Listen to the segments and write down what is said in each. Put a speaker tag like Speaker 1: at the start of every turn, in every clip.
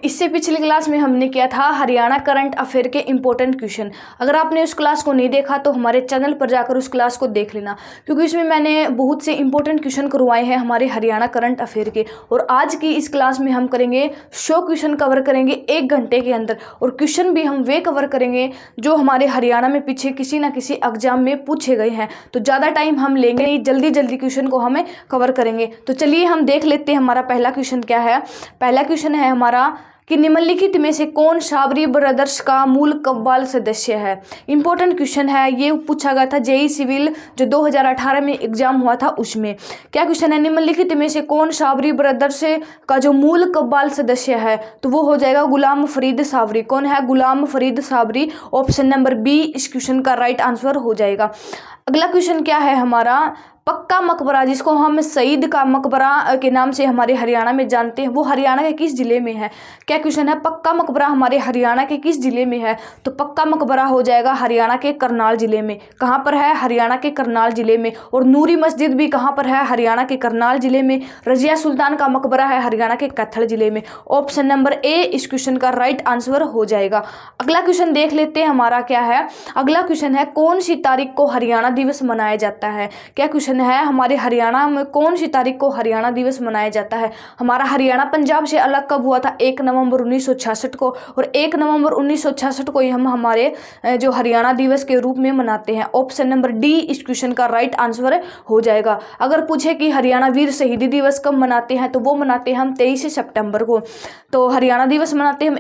Speaker 1: इससे पिछली क्लास में हमने किया था हरियाणा करंट अफेयर के इंपॉर्टेंट क्वेश्चन। अगर आपने उस क्लास को नहीं देखा तो हमारे चैनल पर जाकर उस क्लास को देख लेना, क्योंकि इसमें मैंने बहुत से इंपॉर्टेंट क्वेश्चन करवाए हैं हमारे हरियाणा करंट अफेयर के। और आज की इस क्लास में हम करेंगे 100 क्वेश्चन कवर करेंगे 1 घंटे के अंदर, और क्वेश्चन भी हम वे कवर करेंगे जो हमारे हरियाणा में पीछे किसी ना किसी एग्जाम में पूछे गए हैं। तो ज़्यादा टाइम हम लेंगे नहीं, जल्दी जल्दी क्वेश्चन को हमें कवर करेंगे। तो चलिए हम देख लेते हैं हमारा पहला क्वेश्चन क्या है। पहला क्वेश्चन है हमारा कि निम्नलिखित में से कौन साबरी ब्रदर्स का मूल कव्वाल सदस्य है। इंपॉर्टेंट क्वेश्चन है, ये पूछा गया था जेई सिविल जो 2018 में एग्जाम हुआ था उसमें। क्या क्वेश्चन है, निम्नलिखित में से कौन साबरी ब्रदर्स का जो मूल कव्वाल सदस्य है, तो वो हो जाएगा गुलाम फरीद साबरी। कौन है? Ghulam Farid Sabri. Option number B इस क्वेश्चन का राइट आंसर हो जाएगा। अगला क्वेश्चन क्या है हमारा, पक्का मकबरा जिसको हम शहीद का मकबरा के नाम से हमारे हरियाणा में जानते हैं, वो हरियाणा के किस जिले में है। क्या क्वेश्चन है, पक्का मकबरा हमारे हरियाणा के किस जिले में है, तो पक्का मकबरा हो जाएगा हरियाणा के करनाल जिले में। कहाँ पर है? हरियाणा के करनाल जिले में। और नूरी मस्जिद भी कहाँ पर है? हरियाणा के करनाल जिले में। रजिया सुल्तान का मकबरा है हरियाणा के कैथल जिले में। ऑप्शन नंबर ए इस क्वेश्चन का राइट आंसर हो जाएगा। अगला क्वेश्चन देख लेते हैं हमारा क्या है। अगला क्वेश्चन है, कौन सी तारीख को हरियाणा दिवस मनाया जाता है। क्या क्वेश्चन है, हमारे हरियाणा में कौन सी तारीख को हरियाणा दिवस मनाया जाता है। हमारा हरियाणा पंजाब से अलग कब हुआ था? 1 नवंबर 1966 को। और 1 नवंबर 1966 को ही हम हमारे जो हरियाणा दिवस के रूप में मनाते हैं। ऑप्शन नंबर डी इस क्वेश्चन का राइट आंसर हो जाएगा। अगर पूछे कि हरियाणा वीर शहीदी दिवस कब मनाते हैं, तो वो मनाते हैं हम 23 सितंबर को। तो हरियाणा दिवस मनाते हैं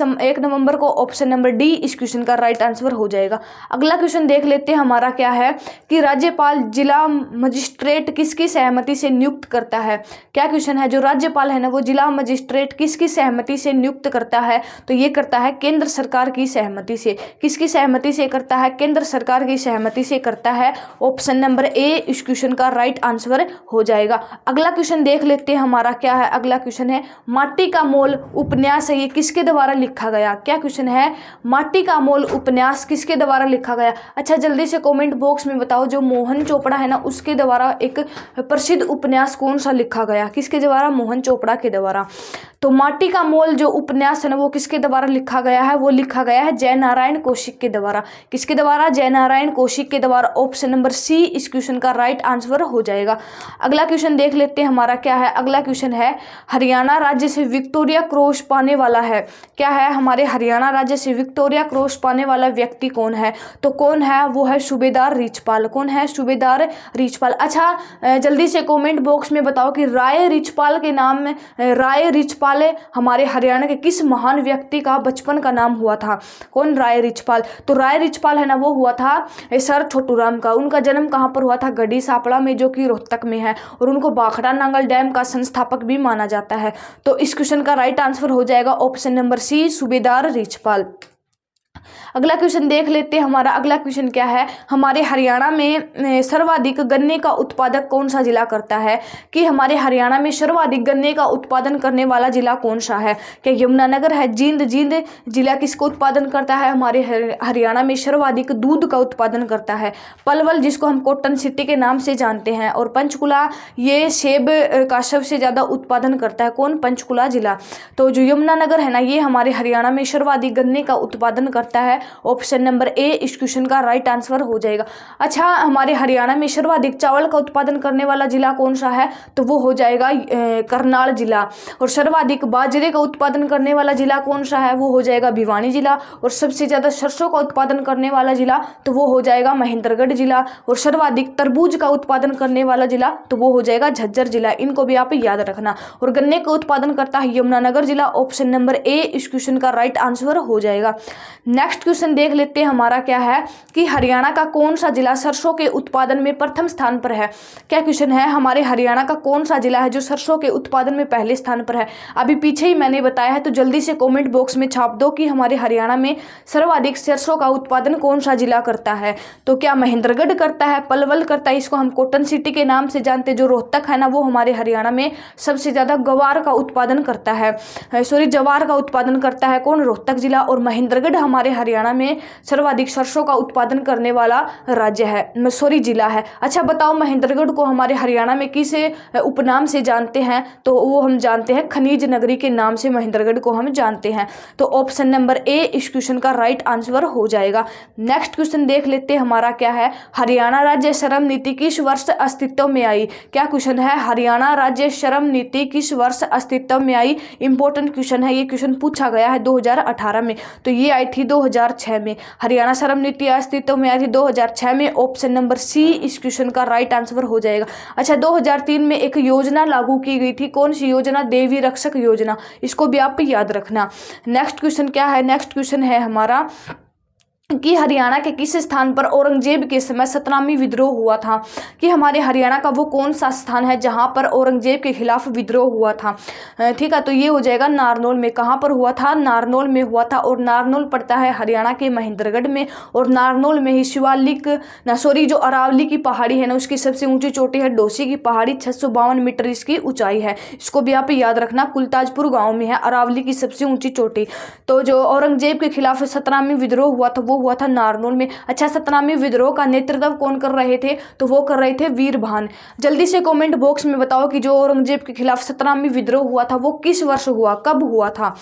Speaker 1: हम 1 नवंबर को। ऑप्शन नंबर डी इस क्वेश्चन का राइट आंसर हो जाएगा। अगला क्वेश्चन देख लेते हैं हमारा क्या है कि राज्यपाल जिला मजिस्ट्रेट किसकी सहमति से नियुक्त करता है। क्या क्वेश्चन है, जो राज्यपाल है ना वो जिला मजिस्ट्रेट किसकी सहमति से नियुक्त करता है, तो ये करता है केंद्र सरकार की सहमति से। किसकी सहमति से करता है? केंद्र सरकार की सहमति से करता है। ऑप्शन नंबर ए इस क्वेश्चन का राइट आंसर हो जाएगा। अगला क्वेश्चन देख लेते हैं हमारा क्या है। अगला क्वेश्चन है, माटी का मोल उपन्यास है ये किसके द्वारा लिखा गया। क्या क्वेश्चन है, माटी का मोल उपन्यास किसके द्वारा लिखा गया। अच्छा जल्दी से कमेंट बॉक्स में बताओ, जो मोहन चोपड़ा है ना उसके द्वारा एक प्रसिद्ध उपन्यास कौन सा लिखा गया। किसके द्वारा? मोहन चोपड़ा के द्वारा। तो माटी का मोल जो उपन्यास है ना वो किसके द्वारा लिखा गया है, वो लिखा गया है जयनारायण कौशिक के द्वारा। किसके द्वारा? जयनारायण कौशिक के द्वारा। ऑप्शन नंबर सी इस क्वेश्चन का राइट आंसर हो जाएगा। अगला क्वेश्चन देख लेते हैं हमारा क्या है। अगला क्वेश्चन है, हरियाणा राज्य से विक्टोरिया क्रॉस पाने वाला है। क्या है, हमारे हरियाणा राज्य से विक्टोरिया क्रॉस पाने वाला व्यक्ति कौन है, तो कौन है? वो है सूबेदार रिचपाल। कौन है? सूबेदार रिचपाल। अच्छा जल्दी से कमेंट बॉक्स में बताओ कि राय रिचपाल के नाम में राय रिचपाल हमारे हरियाणा के किस महान व्यक्ति का बचपन का नाम हुआ था। कौन? राय रिचपाल। तो राय रिचपाल है ना वो हुआ था सर छोटूराम का। उनका जन्म कहाँ पर हुआ था? गढ़ी सापड़ा में, जो कि रोहतक में है। और उनको भाखड़ा नांगल डैम का संस्थापक भी माना जाता है। तो इस क्वेश्चन का राइट आंसर हो जाएगा ऑप्शन नंबर सी सूबेदार रिचपाल। अगला क्वेश्चन देख लेते हैं हमारा। अगला क्वेश्चन क्या है, हमारे हरियाणा में सर्वाधिक गन्ने का उत्पादक कौन सा जिला करता है। कि हमारे हरियाणा में सर्वाधिक गन्ने का उत्पादन करने वाला जिला कौन सा है। क्या यमुनानगर है? जींद जिला किसको उत्पादन करता है? हमारे हरियाणा में सर्वाधिक दूध का उत्पादन करता है। पलवल जिसको हम कॉटन सिटी के नाम से जानते हैं। और पंचकुला ये सेब का सबसे ज़्यादा उत्पादन करता है। कौन? पंचकुला जिला। तो जो यमुनानगर है ना ये हमारे हरियाणा में सर्वाधिक गन्ने का उत्पादन करता है। ऑप्शन नंबर ए इस क्वेश्चन का राइट आंसर हो जाएगा। अच्छा हमारे हरियाणा में सर्वाधिक चावल का उत्पादन करने वाला जिला कौन सा है, तो वो हो जाएगा करनाल जिला। और सर्वाधिक बाजरे का उत्पादन करने वाला जिला कौन सा है, वो हो जाएगा भिवानी जिला। और सबसे ज़्यादा सरसों का उत्पादन करने वाला जिला तो वो हो जाएगा महेंद्रगढ़ जिला। और सर्वाधिक तरबूज का उत्पादन करने वाला जिला तो वो हो जाएगा झज्जर जिला। इनको भी आप याद रखना। और गन्ने का उत्पादन करता है यमुनानगर जिला। ऑप्शन नंबर ए इस क्वेश्चन का राइट आंसर हो जाएगा। नेक्स्ट क्वेश्चन देख लेते हैं हमारा क्या है कि हरियाणा का कौन सा जिला सरसों के उत्पादन में प्रथम स्थान पर है। क्या क्वेश्चन है, हमारे हरियाणा का कौन सा जिला है जो सरसों के उत्पादन में पहले स्थान पर है। अभी पीछे ही मैंने बताया है, तो जल्दी से कमेंट बॉक्स में छाप दो कि हमारे हरियाणा में सर्वाधिक सरसों का उत्पादन कौन सा जिला करता है। तो क्या महेंद्रगढ़ करता है, पलवल करता है, इसको हम कॉटन सिटी के नाम से जानते हैं। जो रोहतक है ना वो हमारे हरियाणा में सबसे ज्यादा गवार का उत्पादन करता है, जवार का उत्पादन करता है। कौन? रोहतक जिला। और महेंद्रगढ़ हमारे हमारे हरियाणा में सर्वाधिक सरसों का उत्पादन करने वाला राज्य है, जिला है। अच्छा बताओ महेंद्रगढ़ को हमारे हरियाणा में किस उपनाम से जानते हैं? तो वो हम जानते हैं खनिज नगरी के नाम से महेंद्रगढ़ को हम जानते हैं। तो ऑप्शन नंबर ए इस क्वेश्चन का राइट आंसर हो जाएगा। नेक्स्ट क्वेश्चन देख लेते हैं हमारा क्या है, हरियाणा राज्य श्रम नीति किस वर्ष अस्तित्व में आई? क्या क्वेश्चन है, हरियाणा राज्य श्रम नीति किस वर्ष अस्तित्व में आई? इंपॉर्टेंट क्वेश्चन है, ये क्वेश्चन पूछा गया है 2018 में। तो ये आई थी 2006 में। हरियाणा श्रम नीति अस्तित्व में आई थी 2006 में। ऑप्शन नंबर सी इस क्वेश्चन का राइट आंसर हो जाएगा। अच्छा 2003 में एक योजना लागू की गई थी, कौन सी योजना? देवी रक्षक योजना, इसको भी आप याद रखना। नेक्स्ट क्वेश्चन क्या है, नेक्स्ट क्वेश्चन है हमारा कि हरियाणा के किस स्थान पर औरंगजेब के समय सतनामी विद्रोह हुआ था? कि हमारे हरियाणा का वो कौन सा स्थान है जहां पर औरंगजेब के खिलाफ विद्रोह हुआ था? ठीक है, तो ये हो जाएगा नारनौल में। कहां पर हुआ था? नारनौल में हुआ था। और नारनौल पड़ता है हरियाणा के महेंद्रगढ़ में। और नारनौल में ही जो अरावली की पहाड़ी है ना, उसकी सबसे ऊंची चोटी है डोसी की पहाड़ी, 652 मीटर इसकी ऊंचाई है। इसको भी आप याद रखना। कुलताजपुर गाँव में है अरावली की सबसे ऊंची चोटी। तो जो औरंगजेब के खिलाफ सतनामी विद्रोह हुआ था वो हुआ था नारनौल में। अच्छा सतनामी विद्रोह का नेतृत्व कौन कर रहे थे? तो वो कर रहे थे वीरभान। जल्दी से कमेंट बॉक्स में बताओ कि जो औरंगजेब के खिलाफ सतनामी विद्रोह हुआ था वो किस वर्ष हुआ, कब हुआ था?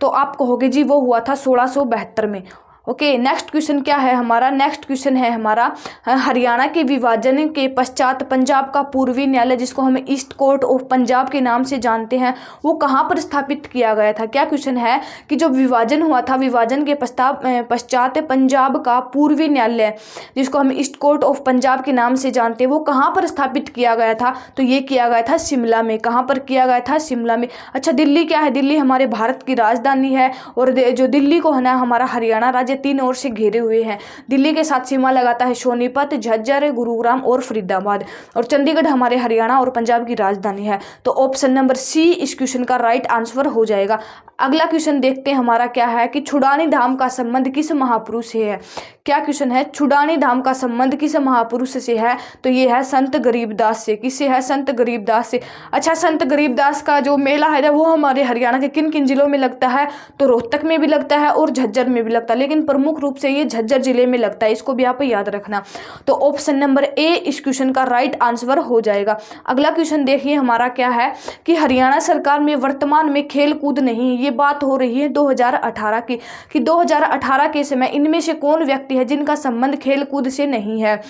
Speaker 1: तो आप कहोगे जी वो हुआ था 1672 में। ओके, नेक्स्ट क्वेश्चन क्या है हमारा, नेक्स्ट क्वेश्चन है हमारा हरियाणा के विभाजन के पश्चात पंजाब का पूर्वी न्यायालय, जिसको हम ईस्ट कोर्ट ऑफ पंजाब के नाम से जानते हैं, वो कहाँ पर स्थापित किया गया था? क्या क्वेश्चन है कि जो विभाजन हुआ था, विभाजन के पश्चात पंजाब का पूर्वी न्यायालय, जिसको हम ईस्ट कोर्ट ऑफ पंजाब के नाम से जानते हैं, वो कहाँ पर स्थापित किया गया था? तो ये किया गया था शिमला में। कहाँ पर किया गया था? शिमला में। अच्छा दिल्ली क्या है? दिल्ली हमारे भारत की राजधानी है। और जो दिल्ली को है ना, हमारा हरियाणा राज्य 3 ओर से घेरे हुए हैं। दिल्ली के साथ सीमा लगाता है सोनीपत, झज्जर, गुरुग्राम और फरीदाबाद। और चंडीगढ़ हमारे हरियाणा और पंजाब की राजधानी है। तो ऑप्शन नंबर सी इस क्वेश्चन का राइट आंसर हो जाएगा। अगला क्वेश्चन देखते हैं हमारा क्या है कि छुड़ानी धाम का संबंध किस महापुरुष से है? क्या क्वेश्चन है, छुड़ानी धाम का संबंध किस महापुरुष से है? तो ये है संत गरीबदास से। किससे है? संत गरीबदास से। अच्छा संत गरीबदास का जो मेला है वो हमारे हरियाणा के किन किन जिलों में लगता है? तो रोहतक में भी लगता है और झज्जर में भी लगता है, लेकिन प्रमुख रूप से ये झज्जर जिले में लगता है। इसको भी आप याद रखना। तो ऑप्शन नंबर ए इस क्वेश्चन का राइट आंसर हो जाएगा। अगला क्वेश्चन देखिए हमारा क्या है कि हरियाणा सरकार में वर्तमान में खेल कूद नहीं, ये बात हो रही है 2018 की, कि 2018 के समय इनमें से कौन व्यक्ति है जिनका संबंध खेल कूद से नहीं है?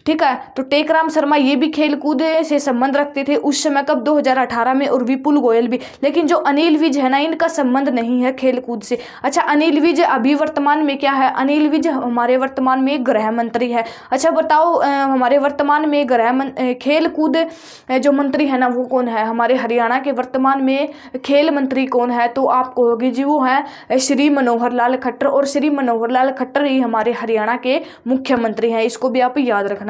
Speaker 1: ठीक है, तो टेकराम शर्मा ये भी खेल कूद से संबंध रखते थे उस समय, कब? 2018 में। और विपुल गोयल भी। लेकिन जो अनिल विज है ना, इनका संबंध नहीं है खेल कूद से। अच्छा अनिल विज अभी वर्तमान में क्या है? अनिल विज हमारे वर्तमान में गृह मंत्री है। अच्छा बताओ हमारे वर्तमान में खेल कूद जो मंत्री है ना वो कौन है? हमारे हरियाणा के वर्तमान में खेल मंत्री कौन है? तो आप कहोगे जी वो है श्री मनोहर लाल खट्टर। और श्री मनोहर लाल खट्टर ही हमारे हरियाणा के मुख्यमंत्री हैं। इसको भी आप याद रखना।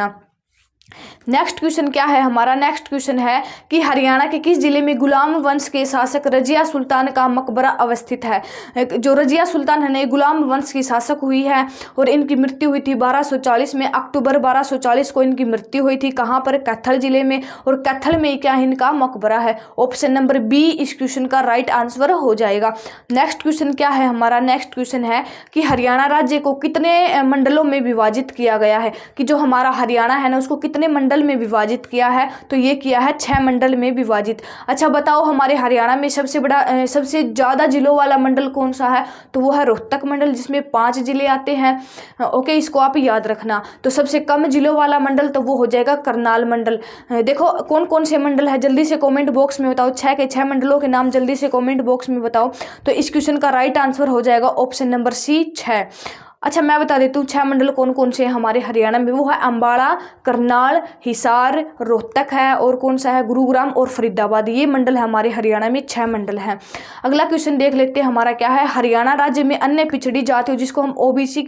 Speaker 1: नेक्स्ट क्वेश्चन क्या है हमारा, नेक्स्ट क्वेश्चन है कि हरियाणा के किस जिले में गुलाम वंश के शासक रजिया सुल्तान का मकबरा अवस्थित है? जो रजिया सुल्तान है ना, गुलाम वंश की शासक हुई है और इनकी मृत्यु हुई थी 1240 में। अक्टूबर 1240 को इनकी मृत्यु हुई थी। कहाँ पर? कैथल जिले में। और कैथल में क्या इनका मकबरा है? ऑप्शन नंबर बी इस क्वेश्चन का राइट आंसर हो जाएगा। नेक्स्ट क्वेश्चन क्या है हमारा, नेक्स्ट क्वेश्चन है कि हरियाणा राज्य को कितने मंडलों में विभाजित किया गया है? कि जो हमारा हरियाणा है ना उसको कितने मंडल में विभाजित किया है? तो ये किया है 6 मंडल में विभाजित। अच्छा बताओ हमारे हरियाणा में सबसे ज्यादा जिलों वाला मंडल कौन सा है? तो वो है रोहतक मंडल, जिसमें 5 जिले आते हैं। ओके, इसको आप याद रखना। तो सबसे कम जिलों वाला मंडल तो वो हो जाएगा करनाल मंडल। देखो कौन कौन से मंडल है जल्दी से कमेंट बॉक्स में बताओ। 6 के 6 मंडलों के नाम जल्दी से कमेंट बॉक्स में बताओ। तो इस क्वेश्चन का राइट आंसर हो जाएगा ऑप्शन नंबर सी 6। अच्छा मैं बता देती हूँ 6 मंडल कौन कौन से हैं हमारे हरियाणा में। वो है अम्बाड़ा, करनाल, हिसार, रोहतक है और कौन सा है? गुरुग्राम और फरीदाबाद। ये मंडल है हमारे हरियाणा में, 6 मंडल हैं। अगला क्वेश्चन देख लेते हैं हमारा क्या है, हरियाणा राज्य में अन्य पिछड़ी जातियों जिसको हम ओबीसी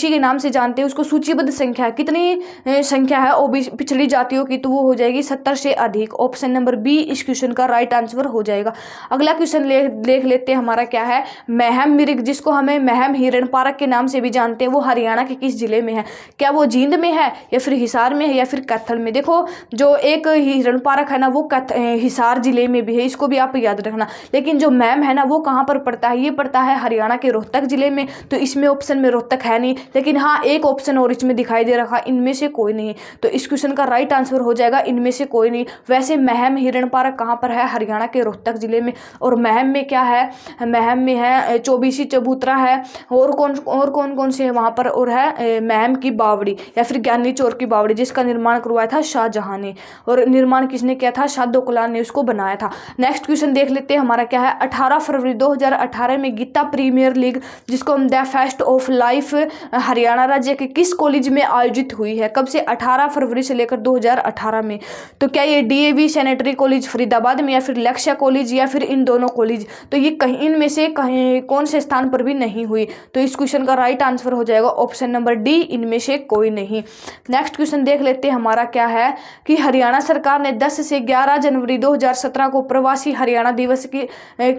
Speaker 1: के नाम से जानते हैं उसको सूचीबद्ध संख्या कितनी संख्या है ओबीसी पिछड़ी जातियों की? तो वो हो जाएगी 70 से अधिक। ऑप्शन नंबर बी इस क्वेश्चन का राइट आंसर हो जाएगा। अगला क्वेश्चन देख लेते हैं हमारा क्या है, महम मिर्ग जिसको हमें महम हिरण पार्क के नाम से भी जानते हैं वो हरियाणा के किस जिले में है? क्या वो जींद में है या फिर हिसार में है या फिर कैथल में? देखो जो एक हिरण पार्क है ना वो हिसार जिले में भी है, इसको भी आप याद रखना। लेकिन जो मैम है ना वो कहाँ पर पड़ता है? ये पड़ता है हरियाणा के रोहतक जिले में। तो इसमें ऑप्शन में रोहतक है नहीं, लेकिन हाँ एक ऑप्शन और इसमें दिखाई दे रखा, इनमें से कोई नहीं। तो इस क्वेश्चन का राइट आंसर हो जाएगा इनमें से कोई नहीं। वैसे महम हिरण पार्क कहाँ पर है? हरियाणा के रोहतक जिले में। और महम में क्या है? महम में है चौबीसी चबूतरा है, और कौन कौन से है वहाँ पर? और है महम की बावड़ी या फिर ज्ञानी चौर की बावड़ी, जिसका निर्माण करवाया था शाहजहां ने। और निर्माण किसने किया था? शाह कलान ने उसको बनाया था। नेक्स्ट क्वेश्चन देख लेते हैं हमारा क्या है। 18 फरवरी 2018 में गीता प्रीमियर लीग, जिसको हम the fest of life Haryana राज्य के किस कॉलेज में आयोजित हुई है? कब से? 18 फरवरी से लेकर 2018 में। तो क्या ये डीएवी सैनिटरी कॉलेज फरीदाबाद में, या फिर लक्ष्य कॉलेज, या फिर इन दोनों कॉलेज? तो ये कहीं इनमें से कहीं कौन से स्थान पर भी नहीं हुई। तो इस क्वेश्चन का राइट आंसर हो जाएगा ऑप्शन नंबर डी, इनमें से कोई नहीं। नेक्स्ट क्वेश्चन देख लेते हैं हमारा क्या है कि हरियाणा सरकार ने 10 से 11 जनवरी 2017 को प्रवासी हरियाणा दिवस की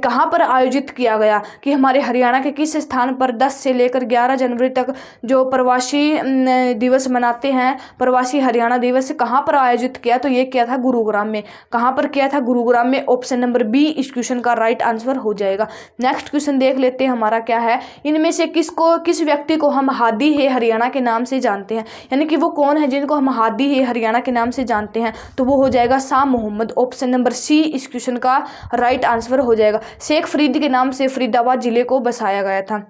Speaker 1: कहाँ पर आयोजित किया गया? कि हमारे हरियाणा के किस स्थान पर 10 से लेकर 11 जनवरी तक जो प्रवासी दिवस मनाते हैं, प्रवासी हरियाणा दिवस कहाँ पर आयोजित किया? तो ये किया था गुरुग्राम में। कहाँ पर किया था? गुरुग्राम में। ऑप्शन नंबर बी इस क्वेश्चन का राइट आंसर हो जाएगा। नेक्स्ट क्वेश्चन देख लेते हैं हमारा क्या है। इनमें से किस व्यक्ति को हम हादी है हरियाणा के नाम से जानते हैं? यानी कि वो कौन है जिनको हम हादी है हरियाणा के नाम से जानते हैं? तो वो हो जाएगा Shah Mohammad. Option number C इस क्वेश्चन का राइट आंसर हो जाएगा। शेख फरीद के नाम से फरीदाबाद जिले को बसाया गया था।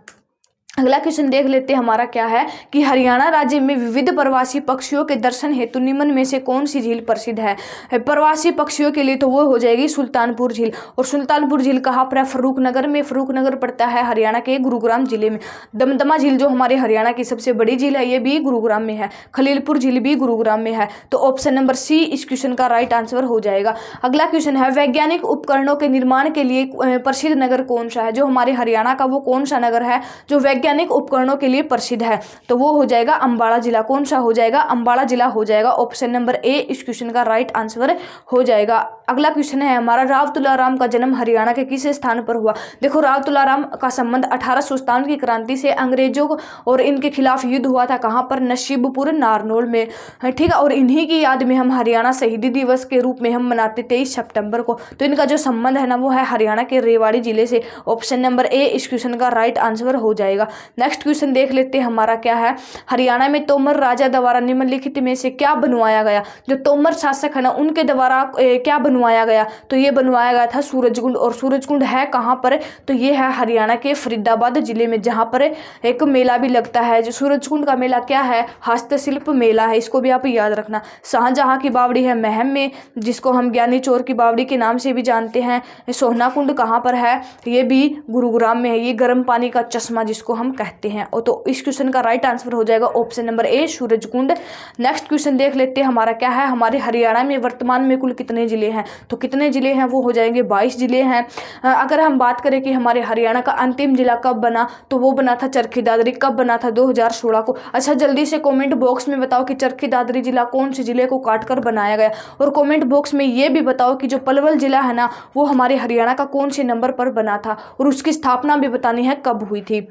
Speaker 1: अगला क्वेश्चन देख लेते हैं हमारा क्या है कि हरियाणा राज्य में विविध प्रवासी पक्षियों के दर्शन हेतु निम्न में से कौन सी झील प्रसिद्ध है? प्रवासी पक्षियों के लिए तो वो हो जाएगी सुल्तानपुर झील। और सुल्तानपुर झील कहाँ पर है? फर्रुखनगर में। फर्रुखनगर पड़ता है हरियाणा के गुरुग्राम जिले में। दमदमा झील जो हमारे हरियाणा की सबसे बड़ी झील है, ये भी गुरुग्राम में है। खलीलपुर झील भी गुरुग्राम में है। तो ऑप्शन नंबर सी इस क्वेश्चन का राइट आंसर हो जाएगा। अगला क्वेश्चन है वैज्ञानिक उपकरणों के निर्माण के लिए प्रसिद्ध नगर कौन सा है? जो हमारे हरियाणा का वो कौन सा नगर है जो वैज्ञानिक उपकरणों के लिए प्रसिद्ध है? तो वो हो जाएगा अम्बाड़ा जिला। कौन सा हो जाएगा? अम्बाड़ा जिला हो जाएगा। ऑप्शन नंबर ए इस क्वेश्चन का राइट आंसर हो जाएगा। अगला क्वेश्चन है हमारा राव तुलाराम का जन्म हरियाणा के किस स्थान पर हुआ? देखो राव तुलाराम का संबंध 1857 की क्रांति से अंग्रेजों और इनके खिलाफ युद्ध हुआ था। कहाँ पर? नसीबपुर नारनौल में। ठीक है। और इन्हीं की याद में हम हरियाणा शहीदी दिवस के रूप में हम मनाते 23 सितंबर को। तो इनका जो संबंध है ना वो है हरियाणा के रेवाड़ी जिले से। ऑप्शन नंबर ए इस क्वेश्चन का राइट आंसर हो जाएगा। नेक्स्ट क्वेश्चन देख लेते हैं हमारा क्या है। हरियाणा में तोमर राजा द्वारा निम्नलिखित में से क्या बनवाया गया? जो तोमर शासक है ना उनके द्वारा क्या बनवाया गया? तो ये बनवाया गया था सूरजकुंड। और सूरजकुंड है कहाँ पर? तो ये है हरियाणा के फरीदाबाद जिले में, जहाँ पर एक मेला भी लगता है। जो सूरजकुंड का मेला क्या है? हस्तशिल्प मेला है। इसको भी आप याद रखना। शाहजहां की बावड़ी है महम में, जिसको हम ज्ञानी चोर की बावड़ी के नाम से भी जानते हैं। सोहना कुंड कहाँ पर है? ये भी गुरुग्राम में है। ये गर्म पानी का चश्मा जिसको हम कहते हैं। और तो इस क्वेश्चन का राइट आंसर हो जाएगा option number A Surajkund. Next question देख लेते हैं हमारा क्या है। हमारे हरियाणा में वर्तमान में कुल कितने जिले हैं? तो कितने जिले हैं? वो हो जाएंगे 22 जिले हैं। अगर हम बात करें कि हमारे हरियाणा का अंतिम जिला कब बना, तो वो बना था चरखी दादरी। कब बना था? 2016 को। अच्छा जल्दी से कमेंट बॉक्स में बताओ कि चरखी दादरी जिला कौन से जिले को काटकर बनाया गया। और कमेंट बॉक्स में ये भी बताओ कि जो पलवल जिला है ना वो हमारे हरियाणा का कौन से नंबर पर बना था, और उसकी स्थापना भी बतानी है कब हुई थी।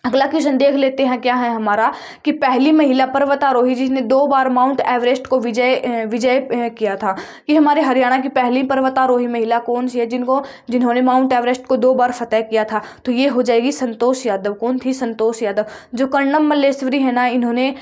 Speaker 1: अगला क्वेश्चन देख लेते हैं क्या है हमारा कि पहली महिला पर्वतारोही जिसने 2 बार माउंट एवरेस्ट को विजय किया था। कि हमारे हरियाणा की पहली पर्वतारोही महिला कौन सी है जिन्होंने माउंट एवरेस्ट को 2 बार फतेह किया था? तो ये हो जाएगी संतोष यादव। कौन थी? संतोष यादव। जो कर्णम मल्लेश्वरी है ना, इन्होंने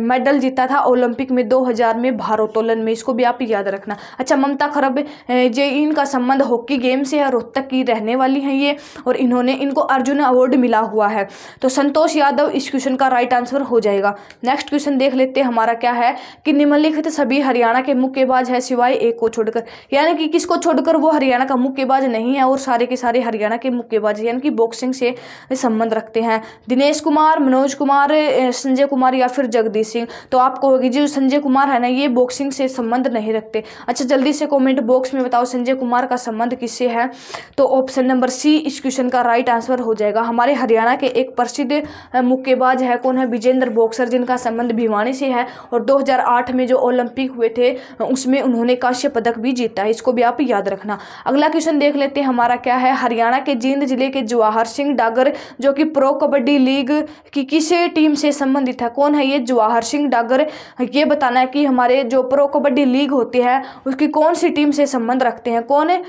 Speaker 1: मेडल जीता था ओलंपिक में 2000 में भारोत्तोलन में। इसको भी आप याद रखना। अच्छा ममता खरब जो इनका संबंध हॉकी गेम से है, रोहतक की रहने वाली हैं ये, और इनको अर्जुन अवार्ड मिला हुआ है। तो संतोष यादव इस क्वेश्चन का राइट आंसर हो जाएगा। नेक्स्ट क्वेश्चन देख लेते हैं हमारा क्या है कि निम्नलिखित सभी हरियाणा के मुक्केबाज है सिवाय एक को छोड़कर। यानी कि किसको छोड़कर? वो हरियाणा का मुक्केबाज नहीं है और सारे के सारे हरियाणा के मुक्केबाज यानी कि बॉक्सिंग से संबंध रखते हैं। दिनेश कुमार, मनोज कुमार, संजय कुमार या फिर जगदीश सिंह। तो आप कहोगे जो संजय कुमार है ना ये बॉक्सिंग से संबंध नहीं रखते। अच्छा जल्दी से कॉमेंट बॉक्स में बताओ संजय कुमार का संबंध किससे है? तो ऑप्शन नंबर सी इस क्वेश्चन का राइट आंसर हो जाएगा। हमारे हरियाणा के एक एक प्रसिद्ध मुक्केबाज है, कौन है, विजेंद्र बॉक्सर, जिनका संबंध भिवानी से है। और 2008 में जो ओलंपिक हुए थे उसमें उन्होंने कांस्य पदक भी जीता है, इसको भी आप याद रखना। अगला क्वेश्चन देख लेते हैं हमारा क्या है, हरियाणा के जींद जिले के जवाहर सिंह डागर जो कि प्रो कबड्डी लीग की किस टीम से संबंधित है, कौन है ये जवाहर सिंह डागर। ये बताना है कि हमारे जो प्रो कबड्डी लीग होती है उसकी कौन सी टीम से संबंध रखते हैं, कौन है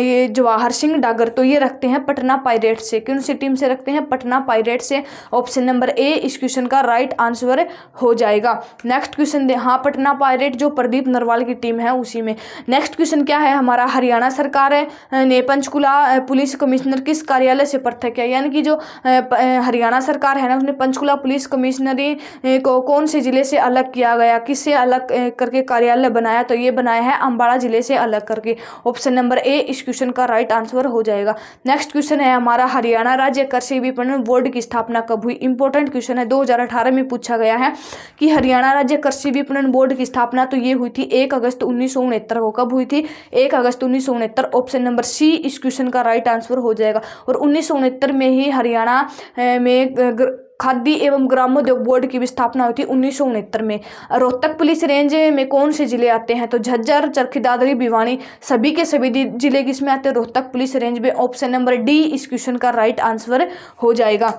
Speaker 1: ये जवाहर सिंह डागर, तो ये रखते हैं पटना पायरेट्स से। कौन सी टीम से रखते हैं, पटना पायरेट्स से। ऑप्शन नंबर ए इस क्वेश्चन का राइट आंसर हो जाएगा। नेक्स्ट क्वेश्चन हाँ, पटना पायरेट जो प्रदीप नरवाल की टीम है उसी में। नेक्स्ट क्वेश्चन क्या है हमारा, हरियाणा सरकार ने पंचकुला पुलिस कमिश्नर किस कार्यालय से पृथक किया, यानी कि जो हरियाणा सरकार है ना उसने पंचकुला पुलिस कमिश्नरी को कौन से जिले से अलग किया गया, किससे अलग करके कार्यालय बनाया, तो ये बनाया है अम्बाड़ा जिले से अलग करके। ऑप्शन नंबर ए इस क्वेश्चन का राइट आंसर हो जाएगा। नेक्स्ट क्वेश्चन है हमारा, हरियाणा राज्य कृषि विपणन बोर्ड की स्थापना कब हुई। इंपॉर्टेंट क्वेश्चन है, 2018 में पूछा गया है कि हरियाणा राज्य कृषि विपणन बोर्ड की स्थापना तो ये हुई थी 1 अगस्त 1969 को। कब हुई थी, 1 अगस्त 1969। ऑप्शन नंबर सी इस क्वेश्चन का राइट आंसर हो जाएगा। और 1969 में ही हरियाणा में खाद्य एवं ग्रामोद्योग बोर्ड की भी स्थापना हुई थी 1969 में। रोहतक पुलिस रेंज में कौन से जिले आते हैं, तो झज्जर, चरखी दादरी, भिवानी, सभी के सभी जिले किसमें आते हैं, रोहतक पुलिस रेंज में। ऑप्शन नंबर डी इस क्वेश्चन का राइट आंसर हो जाएगा।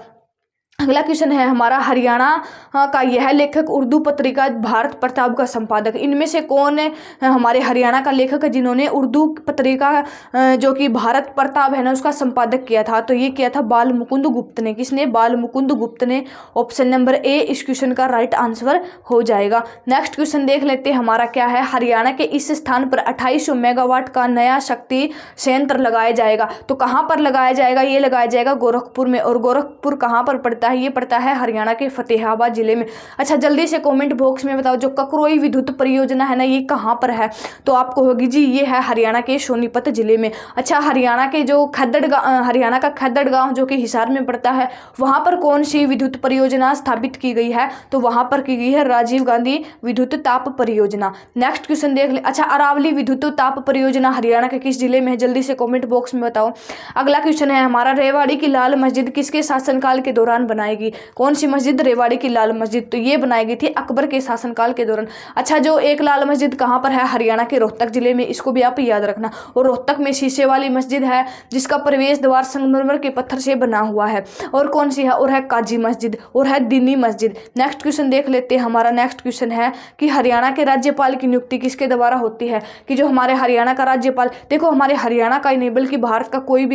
Speaker 1: अगला क्वेश्चन है हमारा, हरियाणा का यह लेखक उर्दू पत्रिका भारत प्रताप का संपादक, इनमें से कौन है हमारे हरियाणा का लेखक है जिन्होंने उर्दू पत्रिका जो कि भारत प्रताप है ना उसका संपादक किया था, तो ये किया था बाल मुकुंद गुप्त ने। किसने, बाल मुकुंद गुप्त ने। ऑप्शन नंबर ए इस क्वेश्चन का राइट आंसर हो जाएगा। नेक्स्ट क्वेश्चन देख लेते हैं हमारा क्या है, हरियाणा के इस स्थान पर 2800 मेगावाट का नया शक्ति संयंत्र लगाया जाएगा, तो कहाँ पर लगाया जाएगा, ये लगाया जाएगा गोरखपुर में। और गोरखपुर कहाँ पर पड़ता है, ये पड़ता है हरियाणा के फतेहाबाद जिले में। अच्छा जल्दी से कमेंट बॉक्स में बताओ जो ककरोई विद्युत परियोजना है ना ये कहाँ पर है, तो आपको होगी जी ये है हरियाणा के सोनीपत जिले में। अच्छा हरियाणा के जो हरियाणा का खद्दड़ गांव जो कि हिसार में पड़ता है, वहां पर कौन सी विद्युत परियोजना स्थापित की गई है, तो वहां पर की गई है राजीव गांधी विद्युत ताप परियोजना। नेक्स्ट क्वेश्चन देख ले। अच्छा अरावली विद्युत ताप परियोजना हरियाणा के किस जिले में है, जल्दी से कमेंट बॉक्स में बताओ। अगला क्वेश्चन है हमारा, रेवाड़ी की लाल मस्जिद किसके शासनकाल के दौरान बनाएगी, कौन सी मस्जिद, रेवाड़ी की लाल मस्जिद, तो ये बनाई गई थी अकबर के शासनकाल के दौरान। अच्छा जो एक लाल मस्जिद कहाँ पर है, हरियाणा के रोहतक जिले में, इसको भी आप याद रखना। और रोहतक में शीशे वाली मस्जिद है जिसका प्रवेश द्वार संगमरमर के पत्थर से बना हुआ है। और कौन सी है, और है काजी मस्जिद और है दीनी मस्जिद। नेक्स्ट क्वेश्चन देख लेते हैं हमारा। नेक्स्ट क्वेश्चन है कि हरियाणा के राज्यपाल की नियुक्ति किसके द्वारा होती है, कि जो हमारे हरियाणा का राज्यपाल, देखो हमारे हरियाणा का ही नहीं बल्कि भारत का कोई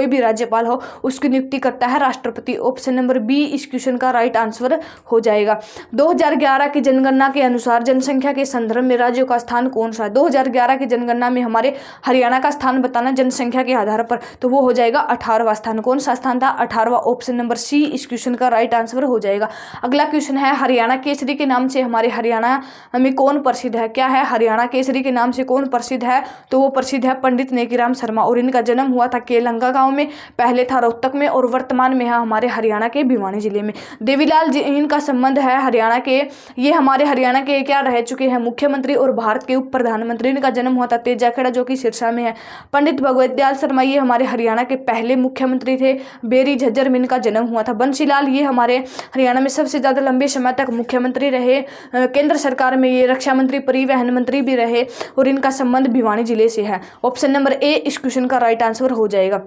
Speaker 1: भी राज्यपाल हो उसकी नियुक्ति करता है राष्ट्रपति। ऑप्शन नंबर बी इस क्वेश्चन का राइट आंसर हो जाएगा। 2011 की जनगणना के अनुसार जनसंख्या के संदर्भ में राज्यों का स्थान कौन सा है, 2011 की जनगणना में हमारे हरियाणा का स्थान बताना जनसंख्या के आधार पर, तो वो हो जाएगा 18वां स्थान। कौन सा स्थान था, 18वां। ऑप्शन नंबर सी इस क्वेश्चन का राइट आंसर हो जाएगा। अगला क्वेश्चन है, हरियाणा केसरी के नाम से हमारे हरियाणा में कौन प्रसिद्ध है, क्या है, हरियाणा केसरी के नाम से कौन प्रसिद्ध है, तो वो प्रसिद्ध है पंडित नेकीराम शर्मा। और इनका जन्म हुआ था केलंगा गांव में, पहले था रोहतक में और वर्तमान में है हमारे हरियाणा के भिवानी जिले में। देवीलाल जी इनका संबंध है हरियाणा के, ये हमारे हरियाणा के क्या रह चुके हैं, मुख्यमंत्री और भारत के उप प्रधानमंत्री। इनका जन्म हुआ था तेजाखेड़ा जो कि सिरसा में है। पंडित भगवत दयाल शर्मा ये हमारे हरियाणा के पहले मुख्यमंत्री थे, बेरी झज्जर में इनका जन्म हुआ था। बंसीलाल ये हमारे हरियाणा में सबसे ज्यादा लंबे समय तक मुख्यमंत्री रहे, केंद्र सरकार में ये रक्षा मंत्री परिवहन मंत्री भी रहे और इनका संबंध भिवानी जिले से है। ऑप्शन नंबर ए इस क्वेश्चन का राइट आंसर हो जाएगा।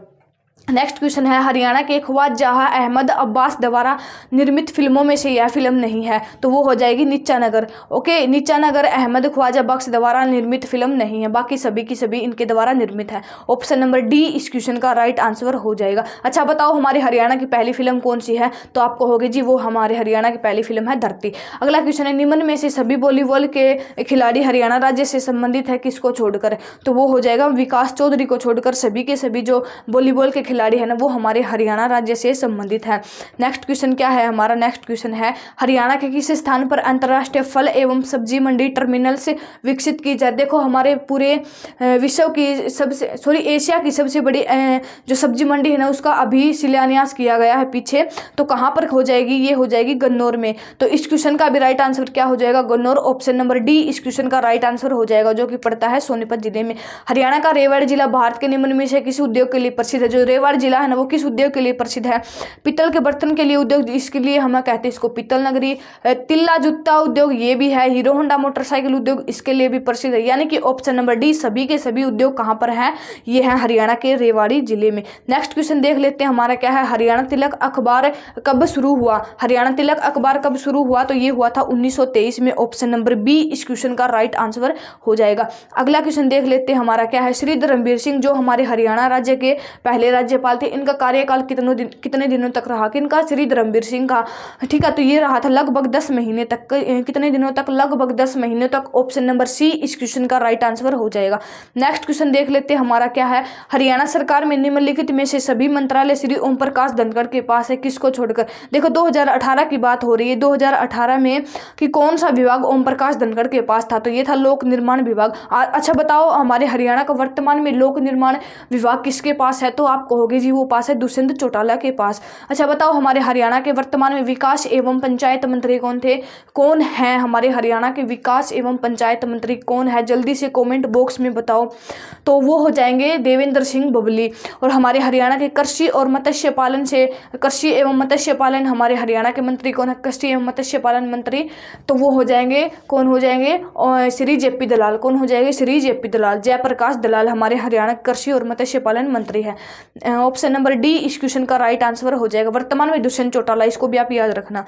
Speaker 1: नेक्स्ट क्वेश्चन है, हरियाणा के ख्वाजा अहमद अब्बास द्वारा निर्मित फिल्मों में से यह फिल्म नहीं है, तो वो हो जाएगी नीचा नगर। ओके, नीचा नगर अहमद ख्वाजा बख्श द्वारा निर्मित फिल्म नहीं है, बाकी सभी की सभी इनके द्वारा निर्मित है। ऑप्शन नंबर डी इस क्वेश्चन का राइट आंसर हो जाएगा। अच्छा बताओ हमारे हरियाणा की पहली फिल्म कौन सी है, तो आपको होगी जी वो हमारे हरियाणा की पहली फिल्म है धरती। अगला क्वेश्चन है, निम्न में से सभी वॉलीबॉल के खिलाड़ी हरियाणा राज्य से संबंधित है किसको छोड़कर, तो वो हो जाएगा विकास चौधरी को छोड़कर सभी के सभी जो वॉलीबॉल के खिलाड़ी है ना वो हमारे हरियाणा राज्य से संबंधित है। नेक्स्ट क्वेश्चन क्या है हमारा, नेक्स्ट क्वेश्चन है, हरियाणा के किस स्थान पर अंतर्राष्ट्रीय फल एवं सब्जी मंडी टर्मिनल से विकसित की जाए। देखो हमारे पूरे विश्व की एशिया की सबसे बड़ी जो सब्जी मंडी है ना उसका अभी शिलान्यास किया गया है पीछे, तो कहाँ पर हो जाएगी, ये हो जाएगी गन्नौर में। तो इस क्वेश्चन का भी राइट आंसर क्या हो जाएगा, गन्नौर। ऑप्शन नंबर डी इस क्वेश्चन का राइट आंसर हो जाएगा जो कि पड़ता है सोनीपत जिले में। हरियाणा का रेवाड़ी जिला भारत के निम्न में से किसी उद्योग के लिए प्रसिद्ध है, जो रेवाड़ी जिला है ना वो किस उद्योग के लिए प्रसिद्ध है? पीतल के बर्तन के लिए उद्योग, इसके लिए हम कहते हैं इसको पीतल नगरी। तिल्ला जूता उद्योग ये भी है। हीरो होंडा मोटरसाइकिल उद्योग इसके लिए भी प्रसिद्ध है। यानी कि ऑप्शन नंबर डी सभी के सभी उद्योग कहाँ पर है? ये है हरियाणा के रेवाड़ी जिले में। नेक्स्ट क्वेश्चन देख लेते हैं हमारा क्या है, हरियाणा तिलक अखबार कब शुरू हुआ? हरियाणा तिलक अखबार कब शुरू हुआ? तो ये हुआ था 1923 में। ऑप्शन नंबर बी इस क्वेश्चन का राइट आंसर हो जाएगा। अगला क्वेश्चन देख लेते हैं हमारा क्या है, श्री धर्मवीर सिंह जो हमारे हरियाणा राज्य के पहले राज्यपाल थे, इनका कार्यकाल कितने दिनों तक रहा? किनका? श्री धर्मवीर सिंह का। ठीक है, तो ये रहा था लगभग 10 महीने तक। कितने दिनों तक? लगभग 10 महीने तक। ऑप्शन नंबर सी इस क्वेश्चन का राइट आंसर हो जाएगा। नेक्स्ट क्वेश्चन देख लेते हैं हमारा क्या है, हरियाणा सरकार में निम्नलिखित में से सभी मंत्रालय श्री ओम प्रकाश धनखड़ के पास है, किसको छोड़कर? देखो 2018 की बात हो रही है। 2018 में कि कौन सा विभाग ओम प्रकाश धनखड़ के पास था? तो ये था लोक निर्माण विभाग। अच्छा बताओ, हमारे हरियाणा का वर्तमान में लोक निर्माण विभाग किसके पास है? तो आप कहोगे जी वो पास है दुष्यंत चौटाला के पास। अच्छा बताओ, हमारे हरियाणा के वर्तमान में विकास एवं पंचायत मंत्री कौन थे? कौन है हमारे हरियाणा के विकास एवं पंचायत मंत्री कौन है? जल्दी से कमेंट बॉक्स में बताओ। तो वो हो जाएंगे देवेंद्र सिंह बबली। और हमारे हरियाणा के कृषि और मत्स्य पालन से, कृषि एवं मत्स्य पालन हमारे हरियाणा के मंत्री कौन है? कृषि एवं मत्स्य पालन मंत्री, तो वो हो जाएंगे, कौन हो जाएंगे? और श्री जेपी दलाल। कौन हो जाएंगे? श्री जेपी दलाल, जयप्रकाश दलाल हमारे हरियाणा कृषि और मत्स्य पालन मंत्री है। ऑप्शन नंबर डी इस क्वेश्चन का राइट आंसर हो जाएगा। वर्तमान में दुष्यंत चौटाला, इसको भी आप याद रखना।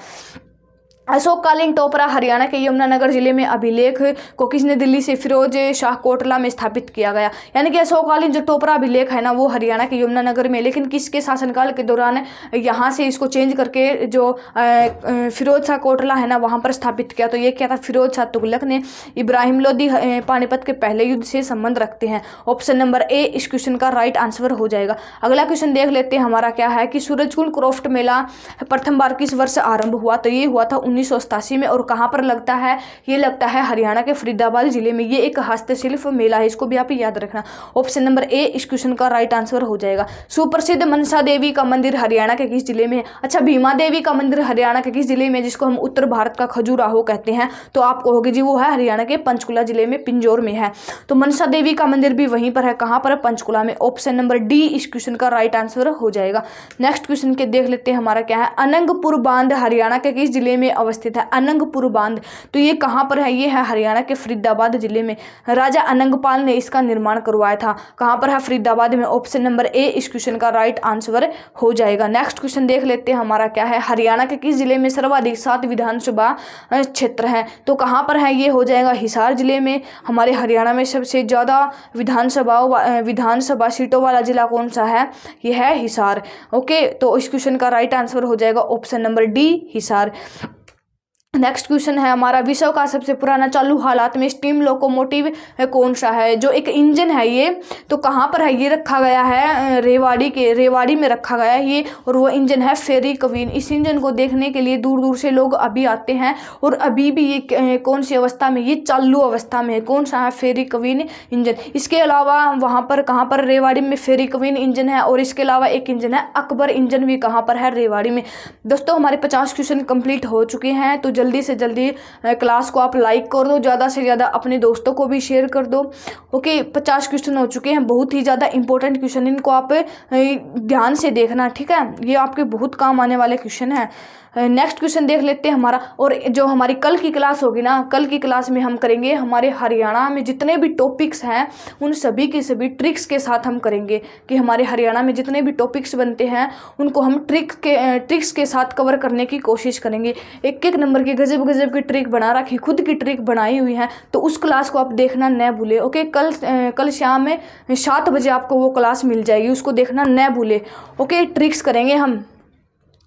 Speaker 1: अशोककालीन टोपरा हरियाणा के यमुनानगर जिले में अभिलेख को किसने दिल्ली से फिरोज शाह कोटला में स्थापित किया गया? यानी कि अशोककालीन जो टोपरा अभिलेख है ना वो हरियाणा के यमुनानगर में, लेकिन किसके शासनकाल के दौरान यहाँ से इसको चेंज करके जो फिरोज शाह कोटला है ना वहाँ पर स्थापित किया? तो ये क्या था? फिरोज शाह तुगलक ने। इब्राहिम लोदी पानीपत के पहले युद्ध से संबंध रखते हैं। ऑप्शन नंबर ए इस क्वेश्चन का राइट आंसर हो जाएगा। अगला क्वेश्चन देख लेते हैं हमारा क्या है कि सूरजकुंड क्रॉफ्ट मेला प्रथम बार किस वर्ष आरंभ हुआ? तो ये हुआ था 1987 में। और कहाँ पर लगता है? ये लगता है हरियाणा के फरीदाबाद जिले में। ये एक हस्तशिल्प मेला है, इसको भी आप याद रखना। ऑप्शन नंबर ए इस क्वेश्चन का राइट आंसर हो जाएगा। सुप्रसिद्ध मनसा देवी का मंदिर हरियाणा के किस जिले में है? अच्छा, भीमा देवी का मंदिर हरियाणा के किस जिले में, जिसको हम उत्तर भारत का खजुराहो कहते हैं? तो आप कहोगे जी वो है हरियाणा के पंचकुला जिले में, पिंजौर में है। तो मनसा देवी का मंदिर भी वहीं पर है। कहाँ पर है? पंचकुला में। ऑप्शन नंबर डी इस क्वेश्चन का राइट आंसर हो जाएगा। नेक्स्ट क्वेश्चन के देख लेते हैं हमारा क्या है, अनंगपुर बांध हरियाणा के किस जिले में अवस्थित है? अनंगपुर बांध, तो ये कहाँ पर है? ये है हरियाणा के फरीदाबाद जिले में। राजा अनंगपाल ने इसका निर्माण करवाया था। कहाँ पर है? फरीदाबाद में। ऑप्शन नंबर ए इस क्वेश्चन का राइट आंसर हो जाएगा। नेक्स्ट क्वेश्चन देख लेते हैं हमारा क्या है, हरियाणा के किस जिले में सर्वाधिक 7 विधानसभा क्षेत्र है? तो कहाँ पर है? ये हो जाएगा हिसार जिले में। हमारे हरियाणा में सबसे ज़्यादा विधानसभा सीटों वाला जिला कौन सा है? ये है हिसार। ओके, तो इस क्वेश्चन का राइट आंसर हो जाएगा option number D Hisar. Next question है हमारा, विश्व का सबसे पुराना चालू हालात में स्टीम लोकोमोटिव कौन सा है? जो एक इंजन है ये, तो कहाँ पर है? ये रखा गया है रेवाड़ी में रखा गया है ये। और वो इंजन है फेरी क्वीन। इस इंजन को देखने के लिए दूर दूर से लोग अभी आते हैं। और अभी भी ये कौन सी अवस्था में? ये चालू अवस्था में है। कौन सा है? फेरी क्वीन इंजन। इसके अलावा वहाँ पर कहाँ पर? रेवाड़ी में फेरी क्वीन इंजन है। और इसके अलावा एक इंजन है अकबर इंजन भी, कहाँ पर है? रेवाड़ी में। दोस्तों हमारे 50 क्वेश्चन कंप्लीट हो चुके हैं। तो जल्दी से जल्दी क्लास को आप लाइक कर दो, ज़्यादा से ज़्यादा अपने दोस्तों को भी शेयर कर दो। ओके, 50 क्वेश्चन हो चुके हैं, बहुत ही ज़्यादा इंपॉर्टेंट क्वेश्चन, इनको आप ध्यान से देखना, ठीक है? ये आपके बहुत काम आने वाले क्वेश्चन हैं। नेक्स्ट क्वेश्चन देख लेते हैं हमारा। और जो हमारी कल की क्लास होगी ना, कल की क्लास में हम करेंगे हमारे हरियाणा में जितने भी टॉपिक्स हैं उन सभी की सभी ट्रिक्स के साथ हम करेंगे। कि हमारे हरियाणा में जितने भी टॉपिक्स बनते हैं उनको हम ट्रिक्स के साथ कवर करने की कोशिश करेंगे। एक एक नंबर की गजब की ट्रिक बना रखी, खुद की ट्रिक बनाई हुई है। तो उस क्लास को आप देखना न भूले। ओके, कल शाम में 7 बजे आपको वो क्लास मिल जाएगी, उसको देखना न भूले। ओके, ट्रिक्स करेंगे हम।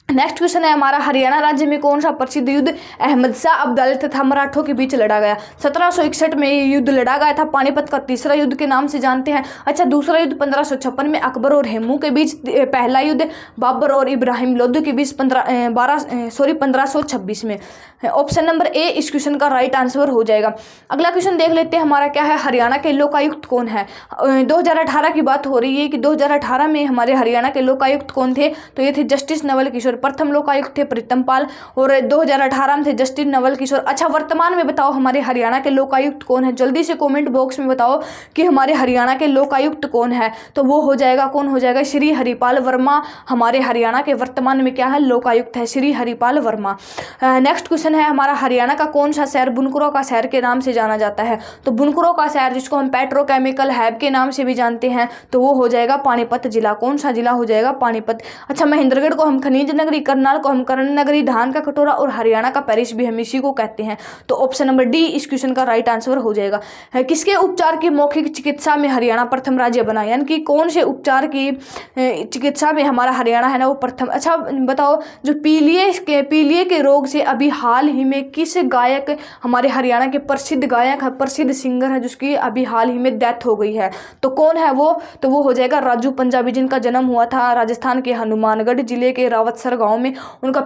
Speaker 1: नेक्स्ट क्वेश्चन है हमारा, हरियाणा राज्य में कौन सा प्रसिद्ध युद्ध अहमद शाह अब्दाली तथा मराठों के बीच लड़ा गया? 1761 में ये युद्ध लड़ा गया था, पानीपत का तीसरा युद्ध के नाम से जानते हैं। अच्छा, दूसरा युद्ध 1556 में अकबर और हेमू के बीच, पहला युद्ध बाबर और इब्राहिम लोदी के बीच 1526 में। ऑप्शन नंबर ए इस क्वेश्चन का राइट आंसर हो जाएगा। अगला क्वेश्चन देख लेते हैं हमारा क्या है, हरियाणा के लोकायुक्त कौन है? 2018 की बात हो रही है कि 2018 में हमारे हरियाणा के लोकायुक्त कौन थे? तो ये थे जस्टिस नवल किशोर प्रथम लोकायुक्त थे प्रीतम पाल और 2018 में थे जस्टिस नवल किशोर। अच्छा, वर्तमान में बताओ हमारे हरियाणा के लोकायुक्त कौन है? जल्दी से कमेंट बॉक्स में बताओ कि हमारे हरियाणा के लोकायुक्त कौन है। तो वो हो जाएगा, कौन हो जाएगा? श्री हरिपाल वर्मा हमारे हरियाणा के वर्तमान में क्या है? लोकायुक्त है, श्री हरिपाल वर्मा। नेक्स्ट क्वेश्चन है हमारा, हरियाणा का कौन सा शहर बुनकरों का शहर के नाम से जाना जाता है? तो बुनकरों का शहर, जिसको हम पेट्रोकेमिकल हब के नाम से भी जानते हैं, तो वो हो जाएगा पानीपत जिला। कौन सा जिला हो जाएगा? पानीपत। अच्छा, महेंद्रगढ़ को हम खनिज नगरी, करनाल को हम कर्ण नगरी, धान का कटोरा और हरियाणा का पेरिस भी हम इसी को कहते हैं। तो ऑप्शन नंबर डी इस क्वेश्चन का राइट आंसर हो जाएगा। किसके उपचार की मौखिक चिकित्सा में हरियाणा प्रथम राज्य बना? यानी कि कौन से उपचार की चिकित्सा में हमारा हरियाणा है ना वो प्रथम। अच्छा बताओ, जो पीलिए के रोग से अभी हाल ही में किस गायक, हमारे हरियाणा के प्रसिद्ध गायक है, प्रसिद्ध सिंगर है, जिसकी अभी हाल ही में डेथ हो गई है, तो कौन है वो? तो वो हो जाएगा राजू पंजाबी, जिनका जन्म हुआ था राजस्थान के हनुमानगढ़ जिले के रावतसर गांव में। उनका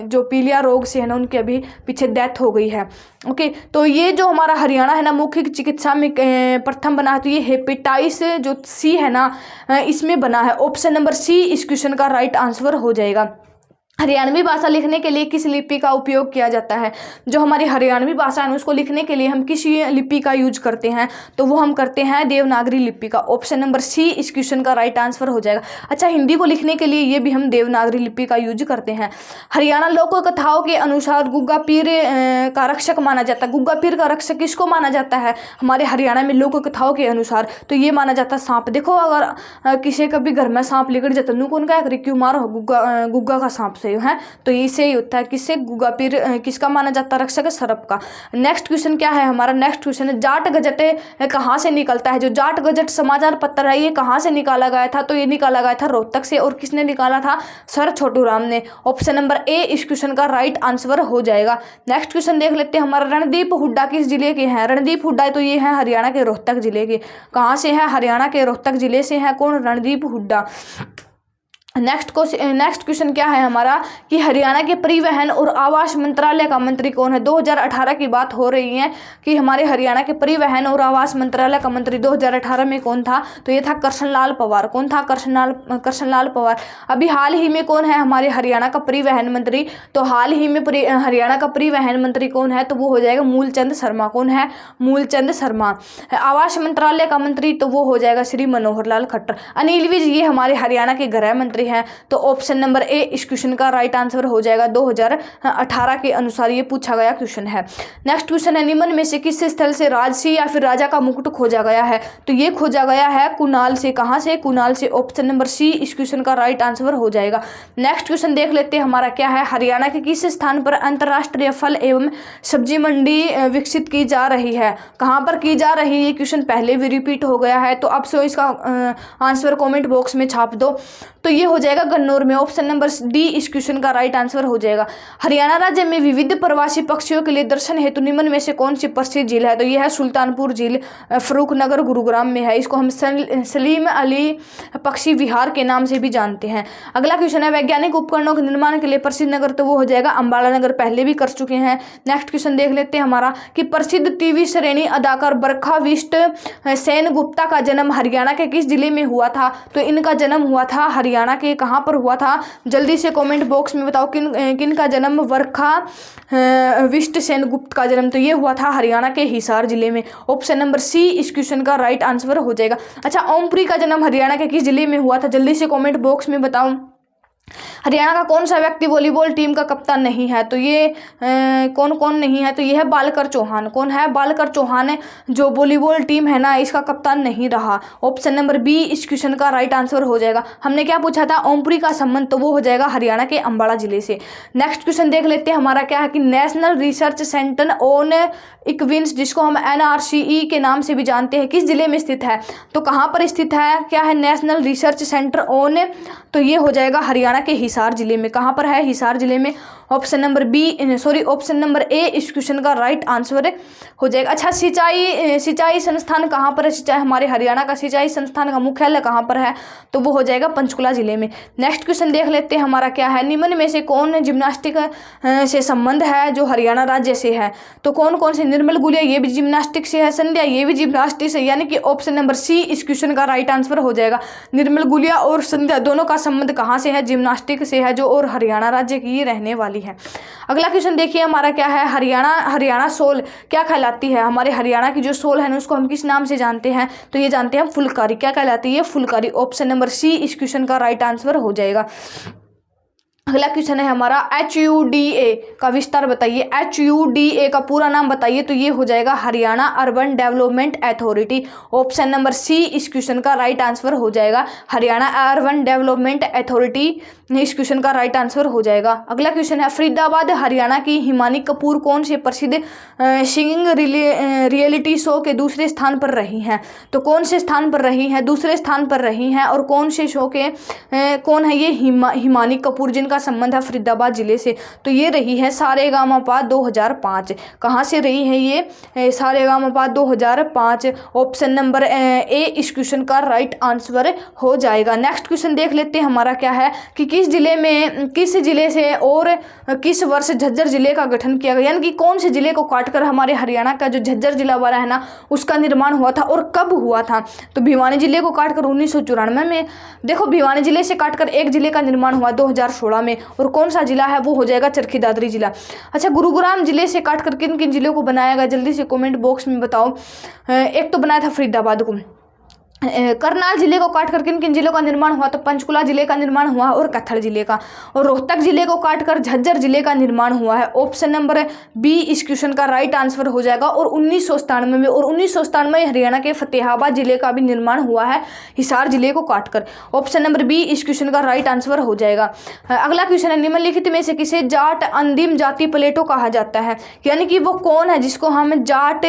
Speaker 1: जो पीलिया रोग से है ना, उनकी अभी पीछे डेथ हो गई है। ओके, तो ये जो हमारा हरियाणा है ना मौखिक चिकित्सा में प्रथम बना है, तो ये हेपेटाइटिस जो सी है ना इसमें बना है। ऑप्शन नंबर सी इस क्वेश्चन का राइट आंसर हो जाएगा। हरियाणवी भाषा लिखने के लिए किस लिपि का उपयोग किया जाता है? जो हमारी हरियाणवी भाषा है उसको लिखने के लिए हम किस लिपि का यूज करते हैं? तो वो हम करते हैं देवनागरी लिपि का। ऑप्शन नंबर सी इस क्वेश्चन का राइट आंसर हो जाएगा। अच्छा, हिंदी को लिखने के लिए ये भी हम देवनागरी लिपि का यूज करते हैं। हरियाणा लोक कथाओं के अनुसार गुग्गा पीर का रक्षक माना जाता है। गुग्गा पीर का रक्षक किसको माना जाता है हमारे हरियाणा में लोक कथाओं के अनुसार? तो ये माना जाता है सांप। देखो, अगर किसी का भी घर में सांप लिकड़ जाता है, कौन क्या करे, क्यों मारो? गुग्गा का सांप से है, तो इसे ही होता है। किससे? गुग्गा पीर किसका माना जाता है रक्षक? सर्प का। नेक्स्ट क्वेश्चन क्या है हमारा? नेक्स्ट क्वेश्चन है, जाट गजट कहाँ से निकलता है? जो जाट गजट समाचार पत्र है, ये कहाँ से निकाला गया था? तो ये निकाला गया था रोहतक से। और किसने निकाला था? सर छोटू राम ने। ऑप्शन नंबर ए इस क्वेश्चन का राइट आंसर हो जाएगा। नेक्स्ट क्वेश्चन देख लेते हैं हमारा, रणदीप हुड्डा किस जिले के हैं? रणदीप हुड्डा तो ये है हरियाणा के रोहतक जिले के। कहाँ से है? हरियाणा के रोहतक जिले से है। कौन? रणदीप हुड्डा। नेक्स्ट क्वेश्चन क्या है हमारा कि हरियाणा के परिवहन और आवास मंत्रालय का मंत्री कौन है? 2018 की बात हो रही है कि हमारे हरियाणा के परिवहन और आवास मंत्रालय का मंत्री 2018 में कौन था? तो ये था कृष्णलाल पवार। कौन था? कृष्णलाल पवार। अभी हाल ही में कौन है हमारे हरियाणा का परिवहन मंत्री? तो हाल ही में हरियाणा का परिवहन मंत्री कौन है? तो वो हो जाएगा मूलचंद शर्मा। कौन है? मूलचंद शर्मा। आवास मंत्रालय का मंत्री तो वो हो जाएगा श्री मनोहर लाल खट्टर। अनिल विज ये हमारे हरियाणा के गृह मंत्री है। तो ऑप्शन नंबर ए इस क्वेश्चन का राइट आंसर हो जाएगा। 2018 के अनुसार ये पूछा गया क्वेश्चन है। नेक्स्ट क्वेश्चन है, निम्न में से किस स्थल से राजसी या फिर राजा का मुकुट खोजा गया है? तो ये खोजा गया है कुनाल से। कहां से? कुनाल से। ऑप्शन नंबर सी इस क्वेश्चन का राइट आंसर हो जाएगा। नेक्स्ट क्वेश्चन देख लेते हैं हमारा क्या है, हरियाणा के किस स्थान पर अंतरराष्ट्रीय फल एवं सब्जी मंडी विकसित की जा रही है? कहां पर की जा रही है? ये क्वेश्चन पहले भी रिपीट हो गया है, तो अब से इसका आंसर कॉमेंट बॉक्स में छाप दो। तो ये हो जाएगा गन्नौर में। ऑप्शन नंबर डी इस क्वेश्चन का राइट आंसर हो जाएगा। हरियाणा राज्य में विविध प्रवासी पक्षियों के लिए दर्शन हेतु निम्न में से कौन सी प्रसिद्ध झील है? तो यह है सुल्तानपुर झील, फरूखनगर गुरुग्राम में है। इसको हम सलीम अली पक्षी विहार के नाम से भी जानते हैं। अगला क्वेश्चन है, वैज्ञानिक उपकरणों के निर्माण के लिए प्रसिद्ध नगर, तो वो हो जाएगा अम्बाला नगर। पहले भी कर चुके हैं। नेक्स्ट क्वेश्चन देख लेते हैं हमारा कि प्रसिद्ध टीवी श्रेणी अदाकार बरखा बिष्ट सेन गुप्ता का जन्म हरियाणा के किस जिले में हुआ था? तो इनका जन्म हुआ था हरियाणा के, कहां पर हुआ था? जल्दी से कमेंट बॉक्स में बताओ किन का जन्म? बरखा बिष्ट सेन गुप्त का जन्म तो ये हुआ था हरियाणा के हिसार जिले में। ऑप्शन नंबर सी इस क्वेश्चन का राइट आंसर हो जाएगा। अच्छा, ओमपुरी का जन्म हरियाणा के किस जिले में हुआ था? जल्दी से कमेंट बॉक्स में बताओ। हरियाणा का कौन सा व्यक्ति वॉलीबॉल टीम का कप्तान नहीं है? तो ये कौन नहीं है? तो ये है बालकर चौहान। कौन है? बालकर चौहान जो वॉलीबॉल टीम है ना इसका कप्तान नहीं रहा। ऑप्शन नंबर बी इस क्वेश्चन का राइट आंसर हो जाएगा। हमने क्या पूछा था? ओमपुरी का संबंध, तो वो हो जाएगा हरियाणा के अम्बाड़ा जिले से। नेक्स्ट क्वेश्चन देख लेते हैं हमारा क्या है कि नेशनल रिसर्च सेंटर ऑन इक्विन्स, जिसको हम NRCE के नाम से भी जानते हैं, किस जिले में स्थित है? तो कहाँ पर स्थित है? क्या है? नेशनल रिसर्च सेंटर ऑन, तो ये हो जाएगा हरियाणा के हिसार जिले में। कहाँ पर है? हिसार जिले में। Option number option number A इस क्वेश्चन का राइट आंसर हो जाएगा। अच्छा, सिंचाई संस्थान कहाँ पर है? सिंचाई हमारे हरियाणा का सिंचाई संस्थान का मुख्यालय कहाँ पर है? तो वो हो जाएगा पंचकुला जिले में। नेक्स्ट क्वेश्चन देख लेते हैं हमारा क्या है, निम्न में से कौन जिम्नास्टिक से संबंध है जो हरियाणा राज्य से है? तो कौन कौन से? निर्मल गुलिया ये भी जिम्नास्टिक से है, संध्या ये भी जिम्नास्टिक से, यानी कि ऑप्शन नंबर सी इस क्वेश्चन का राइट आंसर हो जाएगा। निर्मल गुलिया और संध्या दोनों का संबंध कहाँ से है? जिम्नास्टिक से है, जो और हरियाणा राज्य की रहने वाली है। अगला क्वेश्चन देखिए हमारा क्या है, हरियाणा सोल क्या कहलाती है? हमारे हरियाणा की जो सोल है ना उसको हम किस नाम से जानते हैं? तो ये जानते हैं फुलकारी। क्या कहलाती है? फुलकारी। ऑप्शन नंबर सी इस क्वेश्चन का राइट आंसर हो जाएगा। अगला क्वेश्चन है हमारा HUDA का विस्तार बताइए। HUDA का पूरा नाम बताइए। तो ये हो जाएगा Haryana urban development authority. Option number C इस क्वेश्चन का राइट आंसर हो जाएगा। हरियाणा अर्बन डेवलपमेंट अथॉरिटी इस क्वेश्चन का राइट आंसर हो जाएगा। अगला क्वेश्चन है फरीदाबाद हरियाणा की हिमानी कपूर कौन से प्रसिद्ध सिंगिंग रियलिटी शो के दूसरे स्थान पर रही हैं? तो कौन से स्थान पर रही हैं? दूसरे स्थान पर रही हैं। और कौन से शो के कौन है ये? हिमानी कपूर, जिनका संबंध है फरीदाबाद जिले से। तो ये रही है सारेगामापा 2005। कहाँ से रही है ये? सारेगामापा 2005। ऑप्शन नंबर ए इस क्वेश्चन का राइट आंसर हो जाएगा। नेक्स्ट क्वेश्चन देख लेते हैं हमारा क्या है कि किस जिले से और किस वर्ष झज्जर जिले का गठन किया गया, यानी कि कौन से जिले को काटकर हमारे हरियाणा का जो झज्जर जिला बना है ना उसका निर्माण हुआ था और कब हुआ था? तो भिवानी जिले को काटकर 1994 में। देखो, भिवानी जिले से काटकर एक जिले का निर्माण हुआ 2016 में। और कौन सा जिला है? वो हो जाएगा चरखी दादरी जिला। अच्छा, गुरुग्राम जिले से काटकर किन किन जिलों को बनाया गया? जल्दी से कमेंट बॉक्स में बताओ। एक तो बनाया था फरीदाबाद को। करनाल जिले को काटकर किन किन जिलों का निर्माण हुआ? तो पंचकुला जिले का निर्माण हुआ और कत्थड़ जिले का। और रोहतक जिले को काटकर झज्जर जिले का निर्माण हुआ है। ऑप्शन नंबर बी इस क्वेश्चन का राइट आंसर हो जाएगा। और 1997 में, और 1997 हरियाणा के फतेहाबाद जिले का भी निर्माण हुआ है हिसार जिले को काटकर। ऑप्शन नंबर बी इस क्वेश्चन का राइट आंसर हो जाएगा। अगला क्वेश्चन है निम्नलिखित में से किसे जाट अंतिम जाति प्लेटो कहा जाता है? यानी कि वो कौन है जिसको हम जाट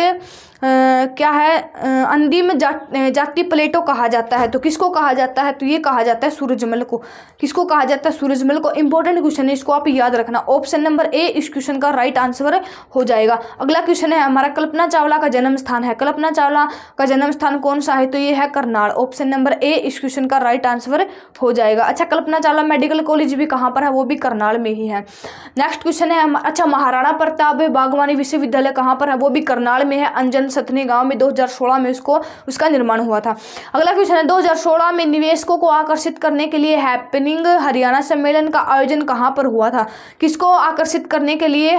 Speaker 1: अंतिम जाति प्लेटो कहा जाता है? तो किसको कहा जाता है? तो ये कहा जाता है सूरजमल को। किसको कहा जाता है? सूरजमल को। इंपॉर्टेंट क्वेश्चन है, इसको आप याद रखना। ऑप्शन नंबर ए इस क्वेश्चन का राइट आंसर हो जाएगा। अगला क्वेश्चन है हमारा कल्पना चावला का जन्म स्थान है। कल्पना चावला का जन्म स्थान कौन सा है? तो ये है करनाल। ऑप्शन नंबर ए इस क्वेश्चन का राइट आंसर हो जाएगा। अच्छा, कल्पना चावला मेडिकल कॉलेज भी कहाँ पर है? वो भी करनाल में ही है। नेक्स्ट क्वेश्चन है अच्छा, महाराणा प्रताप बागवानी विश्वविद्यालय कहाँ पर है? वो भी करनाल में है। अंजन सतनी गांव में 2016 में उसका निर्माण हुआ था। अगला क्वेश्चन है 2016 में निवेशकों को आकर्षित करने के लिए हैपनिंग हरियाणा सम्मेलन का आयोजन कहाँ पर हुआ था? किसको आकर्षित करने के लिए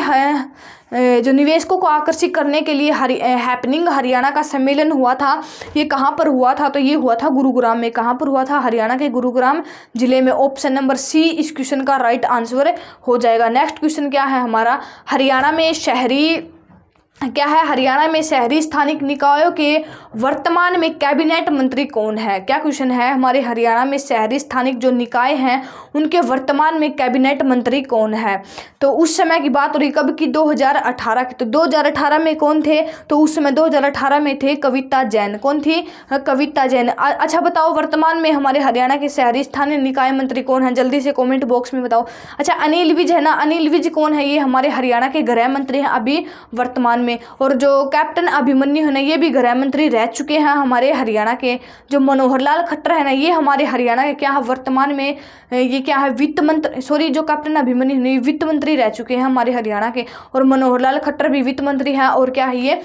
Speaker 1: जो निवेशकों को आकर्षित करने के लिए हैपनिंग हरियाणा का सम्मेलन हुआ था, ये कहाँ पर हुआ था? तो ये हुआ था गुरुग्राम में। कहाँ पर हुआ था? हरियाणा के गुरुग्राम जिले में। ऑप्शन नंबर सी इस क्वेश्चन का राइट आंसर हो जाएगा। नेक्स्ट क्वेश्चन क्या है हमारा, हरियाणा में शहरी स्थानिक निकायों के वर्तमान में कैबिनेट मंत्री कौन है? क्या क्वेश्चन है, हमारे हरियाणा में शहरी स्थानिक जो निकाय हैं उनके वर्तमान में कैबिनेट मंत्री कौन है? तो उस समय की बात हो रही कब की? 2018 की। तो 2018 में कौन थे? तो उस समय 2018 में थे कविता जैन। कौन थी? कविता जैन। अच्छा बताओ, वर्तमान में हमारे हरियाणा के शहरी स्थानीय निकाय मंत्री कौन है? जल्दी से कॉमेंट बॉक्स में बताओ। अच्छा, अनिल विज है ना, अनिल विज कौन है? ये हमारे हरियाणा के गृह मंत्री हैं अभी वर्तमान में। और जो कैप्टन अभिमन्यु है ना, ये भी गृह मंत्री रह चुके हैं हमारे हरियाणा के। जो मनोहर लाल खट्टर है ना, ये हमारे हरियाणा के क्या है वर्तमान में, ये क्या है वित्त मंत्री, सॉरी जो कैप्टन अभिमन्यु है वित्त मंत्री रह चुके हैं हमारे हरियाणा के। और मनोहर लाल खट्टर भी वित्त मंत्री हैं और क्या है ये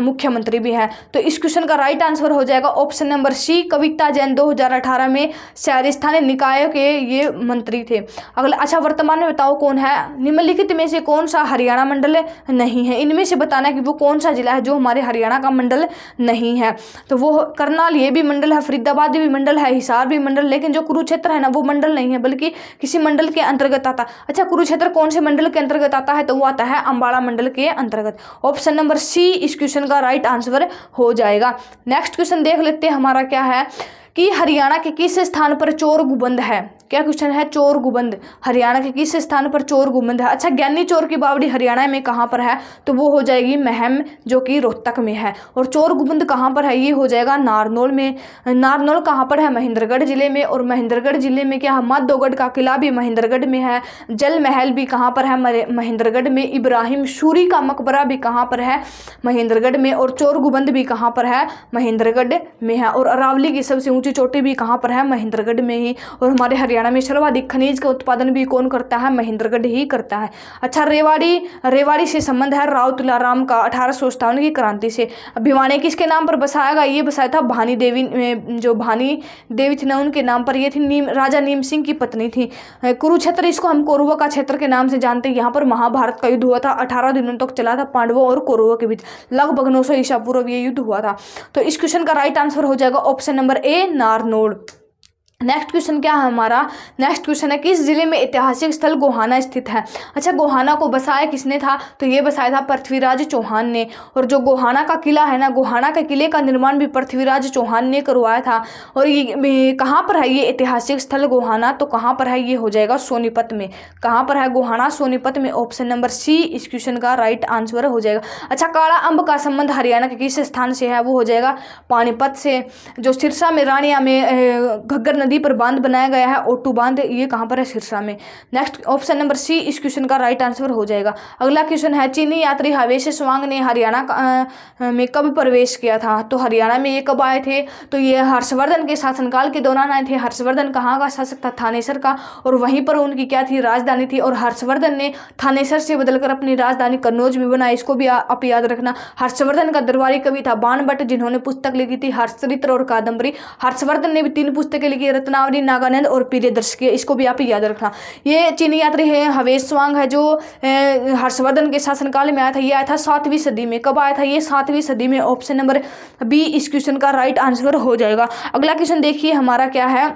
Speaker 1: मुख्यमंत्री भी है। तो इस क्वेश्चन का राइट आंसर हो जाएगा ऑप्शन नंबर सी, कविता जैन 2018 में शहरी स्थानीय निकायों के ये मंत्री थे। अगला, अच्छा वर्तमान में बताओ कौन है, निम्नलिखित में से कौन सा हरियाणा मंडल नहीं है? इनमें से बताना कि वो कौन सा जिला है जो हमारे हरियाणा का मंडल नहीं है। तो वो करनाल ये भी मंडल है, फरीदाबाद भी मंडल है, हिसार भी मंडल, लेकिन जो कुरुक्षेत्र है ना वो मंडल नहीं है बल्कि किसी मंडल के अंतर्गत आता। अच्छा, कुरुक्षेत्र कौन से मंडल के अंतर्गत आता है? तो वो आता है अंबाला मंडल के अंतर्गत। ऑप्शन नंबर सी इस क्वेश्चन का राइट आंसर हो जाएगा। नेक्स्ट क्वेश्चन देख लेते हैं हमारा क्या है कि हरियाणा के किस स्थान पर चोर गुबंद है। क्या क्वेश्चन है, चोर गुबंद हरियाणा के किस स्थान पर चोर गुबंद है। अच्छा, ज्ञानी चोर की बावड़ी हरियाणा में कहाँ पर है, तो वो हो जाएगी महम, जो कि रोहतक में है। और चोर गुबंद कहाँ पर है, ये हो जाएगा नारनौल में। नारनौल कहाँ पर है, महेंद्रगढ़ जिले में। और महेंद्रगढ़ जिले में क्या है, माधोगढ़ का किला भी महेंद्रगढ़ में है। जल महल भी कहाँ पर है, महेंद्रगढ़ में। इब्राहिम सूरी का मकबरा भी कहाँ पर है, महेंद्रगढ़ में। और चोर गुबंद भी कहाँ पर है, महेंद्रगढ़ में है। और अरावली की सबसे ऊंची चोटी भी कहाँ पर है, महेंद्रगढ़ में ही। और हमारे हरियाणा में सर्वाधिक खनिज का उत्पादन भी कौन करता है, महेंद्रगढ़ ही करता है। अच्छा, रेवाड़ी से संबंध है राव तुलाराम का 1857 की क्रांति से। भिवानी किसके नाम पर बसाया गया, ये बसाया था भानी देवी, जो भानी देवी थी ना, उनके नाम पर। ये थी राजा नीम सिंह की पत्नी थी। कुरुक्षेत्र, इसको हम कौरवों का क्षेत्र के नाम से जानते हैं। यहाँ पर महाभारत का युद्ध हुआ था, 18 दिनों तक चला था पांडवों और कौरवों के बीच। लगभग 900 ईसा पूर्व ये युद्ध हुआ था। तो इस क्वेश्चन का राइट आंसर हो जाएगा option number A, Narnaul. Next question क्या है हमारा, नेक्स्ट क्वेश्चन है किस जिले में ऐतिहासिक स्थल गोहाना स्थित है। अच्छा, गोहाना को बसाया किसने था, तो ये बसाया था पृथ्वीराज चौहान ने। और जो गोहाना का किला है ना, गोहाना के किले का निर्माण भी पृथ्वीराज चौहान ने करवाया था। और ये कहाँ पर है, ये ऐतिहासिक स्थल गोहाना, तो कहाँ पर है, ये हो जाएगा सोनीपत में। कहाँ पर है गोहाना, सोनीपत में। ऑप्शन नंबर सी इस क्वेश्चन का राइट आंसर हो जाएगा। अच्छा, काला अम्ब का संबंध हरियाणा के किस स्थान से है, वो हो जाएगा पानीपत से। जो सिरसा में रानिया में घग्गर नदी पर बांध बनाया गया है, ओटू बांध, ये कहां पर है, सिरसा में। नेक्स्ट ऑप्शन नंबर सी इस क्वेश्चन का राइट आंसर हो जाएगा। अगला क्वेश्चन है चीनी यात्री हवेश स्वांग ने हरियाणा में कब प्रवेश किया था, तो हरियाणा में ये कब आए थे, तो ये हर्षवर्धन के शासनकाल के दौरान आए थे। हर्षवर्धन कहाँ का शासक था, थानेसर का। और वहीं पर उनकी क्या थी, राजधानी थी। और हर्षवर्धन ने थानेसर से बदलकर अपनी राजधानी कन्नौज भी बनाई, इसको भी आप याद रखना। हर्षवर्धन का दरबारी कवि था बाणभट्ट, जिन्होंने पुस्तक लिखी थी हर्षचरित्र और कादम्बरी। हर्षवर्धन ने भी 3 पुस्तकें लिखी, रत्नावली, नागानंद और प्रियदर्शी, इसको भी आप याद रखना। ये चीनी यात्री है हवेश स्वांग है, जो हर्षवर्धन के शासनकाल में आया था। ये आया था 7वीं सदी में। कब आया था, ये 7वीं सदी में। ऑप्शन नंबर बी इस क्वेश्चन का राइट आंसर हो जाएगा। अगला क्वेश्चन देखिए हमारा क्या है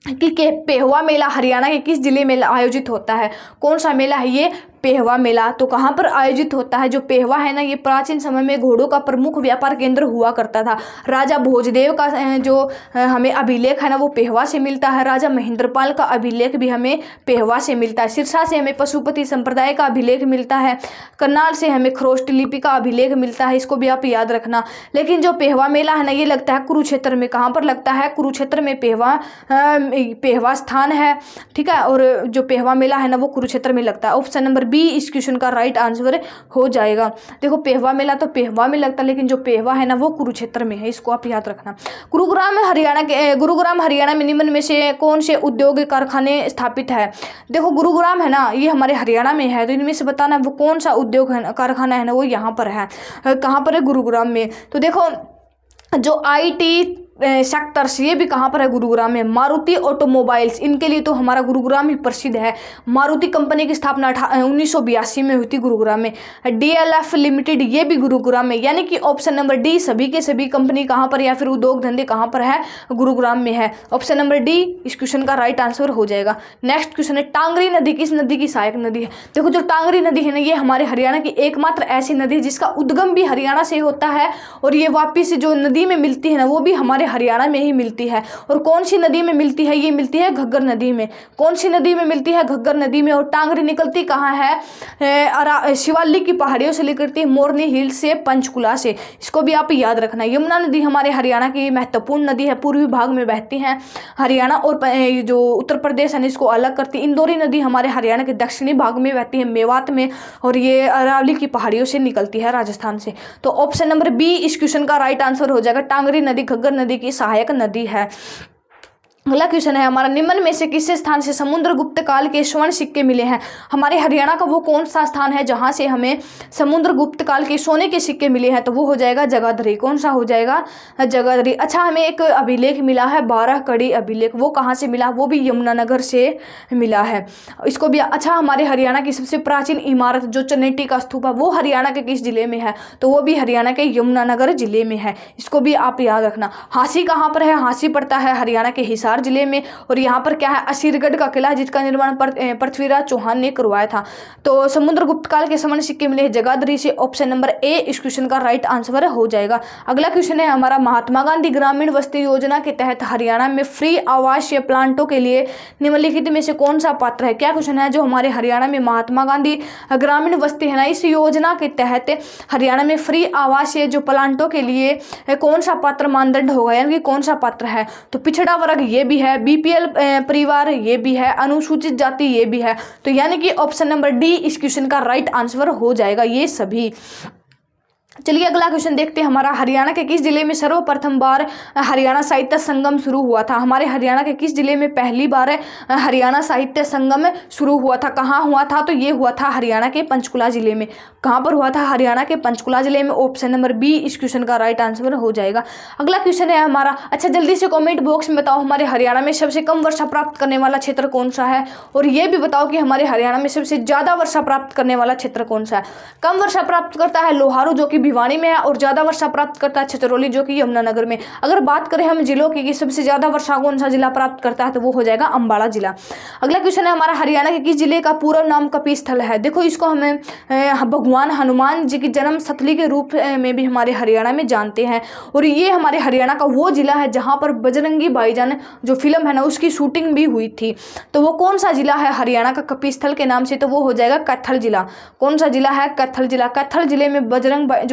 Speaker 1: कि पेहवा मेला हरियाणा के किस जिले में आयोजित होता है। कौन सा मेला है ये, पेहवा मेला, तो कहाँ पर आयोजित होता है। जो पेहवा है ना, ये प्राचीन समय में घोड़ों का प्रमुख व्यापार केंद्र हुआ करता था। राजा भोजदेव का जो हमें अभिलेख है ना, वो पेहवा से मिलता है। राजा महेंद्रपाल का अभिलेख भी हमें पेहवा से मिलता है। सिरसा से हमें पशुपति संप्रदाय का अभिलेख मिलता है। करनाल से हमें खरोष्ट लिपि का अभिलेख मिलता है, इसको भी आप याद रखना। लेकिन जो पेहवा मेला है ना, ये लगता है कुरुक्षेत्र में। कहाँ पर लगता है, कुरुक्षेत्र में पेहवा स्थान है, ठीक है। और जो पेहवा मेला है ना, वो कुरुक्षेत्र में लगता है। ऑप्शन नंबर बी इस क्वेश्चन का राइट आंसर हो जाएगा। देखो, पेहवा मेला तो पेहवा में लगता है, लेकिन जो पेहवा है ना, वो कुरुक्षेत्र में है, इसको आप याद रखना। गुरुग्राम हरियाणा में निम्न में से कौन से उद्योग कारखाने स्थापित है। देखो, गुरुग्राम है ना, ये हमारे हरियाणा में है, तो इनमें से बताना वो कौन सा उद्योग कारखाना है ना, वो यहाँ पर है। कहाँ पर है, गुरुग्राम में। तो देखो, जो IT सेक्टर्स, ये भी कहाँ पर है, गुरुग्राम में। मारुति ऑटोमोबाइल्स, इनके लिए तो हमारा गुरुग्राम ही प्रसिद्ध है। मारुति कंपनी की स्थापना 1982 में हुई थी गुरुग्राम में। DLF लिमिटेड, ये भी गुरुग्राम में। यानी कि ऑप्शन नंबर डी सभी के सभी कंपनी कहाँ पर या फिर उद्योग धंधे कहाँ पर है, गुरुग्राम में है। ऑप्शन नंबर डी इस क्वेश्चन का राइट आंसर हो जाएगा। नेक्स्ट क्वेश्चन है टांगरी नदी किस नदी की सहायक नदी है। देखो, जो टांगरी नदी है ना, ये हमारे हरियाणा की एकमात्र ऐसी नदी है जिसका उद्गम भी हरियाणा से होता है, और ये वापिस जो नदी में मिलती है ना, वो भी हमारे हरियाणा में ही मिलती है। और कौन सी नदी में मिलती है, ये मिलती है घग्गर नदी में। कौन सी नदी में मिलती है, घग्गर नदी में। और टांगरी निकलती कहाँ है, शिवालिक की पहाड़ियों से निकलती है, मोरनी हिल से, पंचकुला से, इसको भी आप याद रखना। यमुना नदी हमारे हरियाणा की महत्वपूर्ण नदी है, पूर्वी भाग में बहती है। हरियाणा और जो उत्तर प्रदेश है इसको अलग करती है। इंदौरी नदी हमारे हरियाणा के दक्षिणी भाग में बहती है, मेवात में, और ये अरावली की पहाड़ियों से निकलती है, राजस्थान से। तो ऑप्शन नंबर बी इस क्वेश्चन का राइट आंसर हो जाएगा। टांगरी नदी घग्गर नदी की सहायक नदी है। अगला क्वेश्चन है हमारा, निम्न में से किस स्थान से समुद्रगुप्त काल के स्वर्ण सिक्के मिले हैं। हमारे हरियाणा का वो कौन सा स्थान है जहां से हमें समुद्रगुप्त काल के सोने के सिक्के मिले हैं, तो वो हो जाएगा जगाधरी। कौन सा हो जाएगा, जगाधरी। अच्छा, हमें एक अभिलेख मिला है 12 कड़ी अभिलेख, वो कहाँ से मिला, वो भी यमुनानगर से मिला है, इसको भी। अच्छा, हमारे हरियाणा की सबसे प्राचीन इमारत जो चनेटी का स्तूप है, वो हरियाणा के किस जिले में है, तो वो भी हरियाणा के यमुनानगर जिले में है, इसको भी आप याद रखना। हांसी कहाँ पर है, हांसी पड़ता है हरियाणा के हिसार हिसार जिले में। और यहाँ पर क्या है, असीरगढ़ का किला जिसका निर्माण पृथ्वीराज चौहान ने करवाया था। तो समुद्रगुप्त काल के स्वर्ण सिक्के मिले जगाधरी से। ऑप्शन नंबर ए इस क्वेश्चन का राइट आंसर हो जाएगा। अगला क्वेश्चन है हमारा, महात्मा गांधी ग्रामीण बस्ती योजना के तहत हरियाणा में फ्री आवासीय प्लांटों के लिए निम्नलिखित में से कौन सा पात्र है। क्या क्वेश्चन है, जो हमारे हरियाणा में महात्मा गांधी ग्रामीण बस्ती है ना, इस योजना के तहत हरियाणा में फ्री आवासीय जो प्लांटों के लिए कौन सा पात्र मानदंड होगा, यानी कि कौन सा पात्र है। तो पिछड़ा वर्ग ये भी है, बीपीएल परिवार ये भी है, अनुसूचित जाति ये भी है। तो यानी कि ऑप्शन नंबर डी इस क्वेश्चन का राइट आंसर हो जाएगा ये सभी। चलिए अगला क्वेश्चन देखते हैं हमारा, हरियाणा के किस जिले में सर्वप्रथम बार हरियाणा साहित्य संगम शुरू हुआ था। हमारे हरियाणा के किस जिले में पहली बार हरियाणा साहित्य संगम शुरू हुआ था, कहाँ हुआ था। तो ये हुआ था हरियाणा के पंचकुला जिले में। कहाँ पर हुआ था, हरियाणा के पंचकुला जिले में। ऑप्शन नंबर बी इस क्वेश्चन का राइट आंसर हो जाएगा। अगला क्वेश्चन है हमारा, अच्छा जल्दी से कॉमेंट बॉक्स में बताओ हमारे हरियाणा में सबसे कम वर्षा प्राप्त करने वाला क्षेत्र कौन सा है, और ये भी बताओ कि हमारे हरियाणा में सबसे ज्यादा वर्षा प्राप्त करने वाला क्षेत्र कौन सा है। कम वर्षा प्राप्त करता है लोहारू जो कि भिवानी में है, और ज्यादा वर्षा प्राप्त करता है छतरौली जो कि यमुनानगर में। अगर बात करें हम जिलों की कि सबसे ज्यादा वर्षा कौन सा जिला प्राप्त करता है, तो वो हो जाएगा अंबाला जिला। अगला क्वेश्चन है हमारा, हरियाणा के किस जिले का पूरा नाम कपिस्थल है। देखो इसको हमें भगवान हनुमान जी की जन्म स्थली के रूप में भी हमारे हरियाणा में जानते हैं। और ये हमारे हरियाणा का वो जिला है जहाँ पर बजरंगी भाईजान जो फिल्म है ना उसकी शूटिंग भी हुई थी। तो वो कौन सा जिला है हरियाणा का कपिस्थल के नाम से, तो वो हो जाएगा कैथल जिला। कौन सा जिला है, कैथल जिला। कैथल जिले में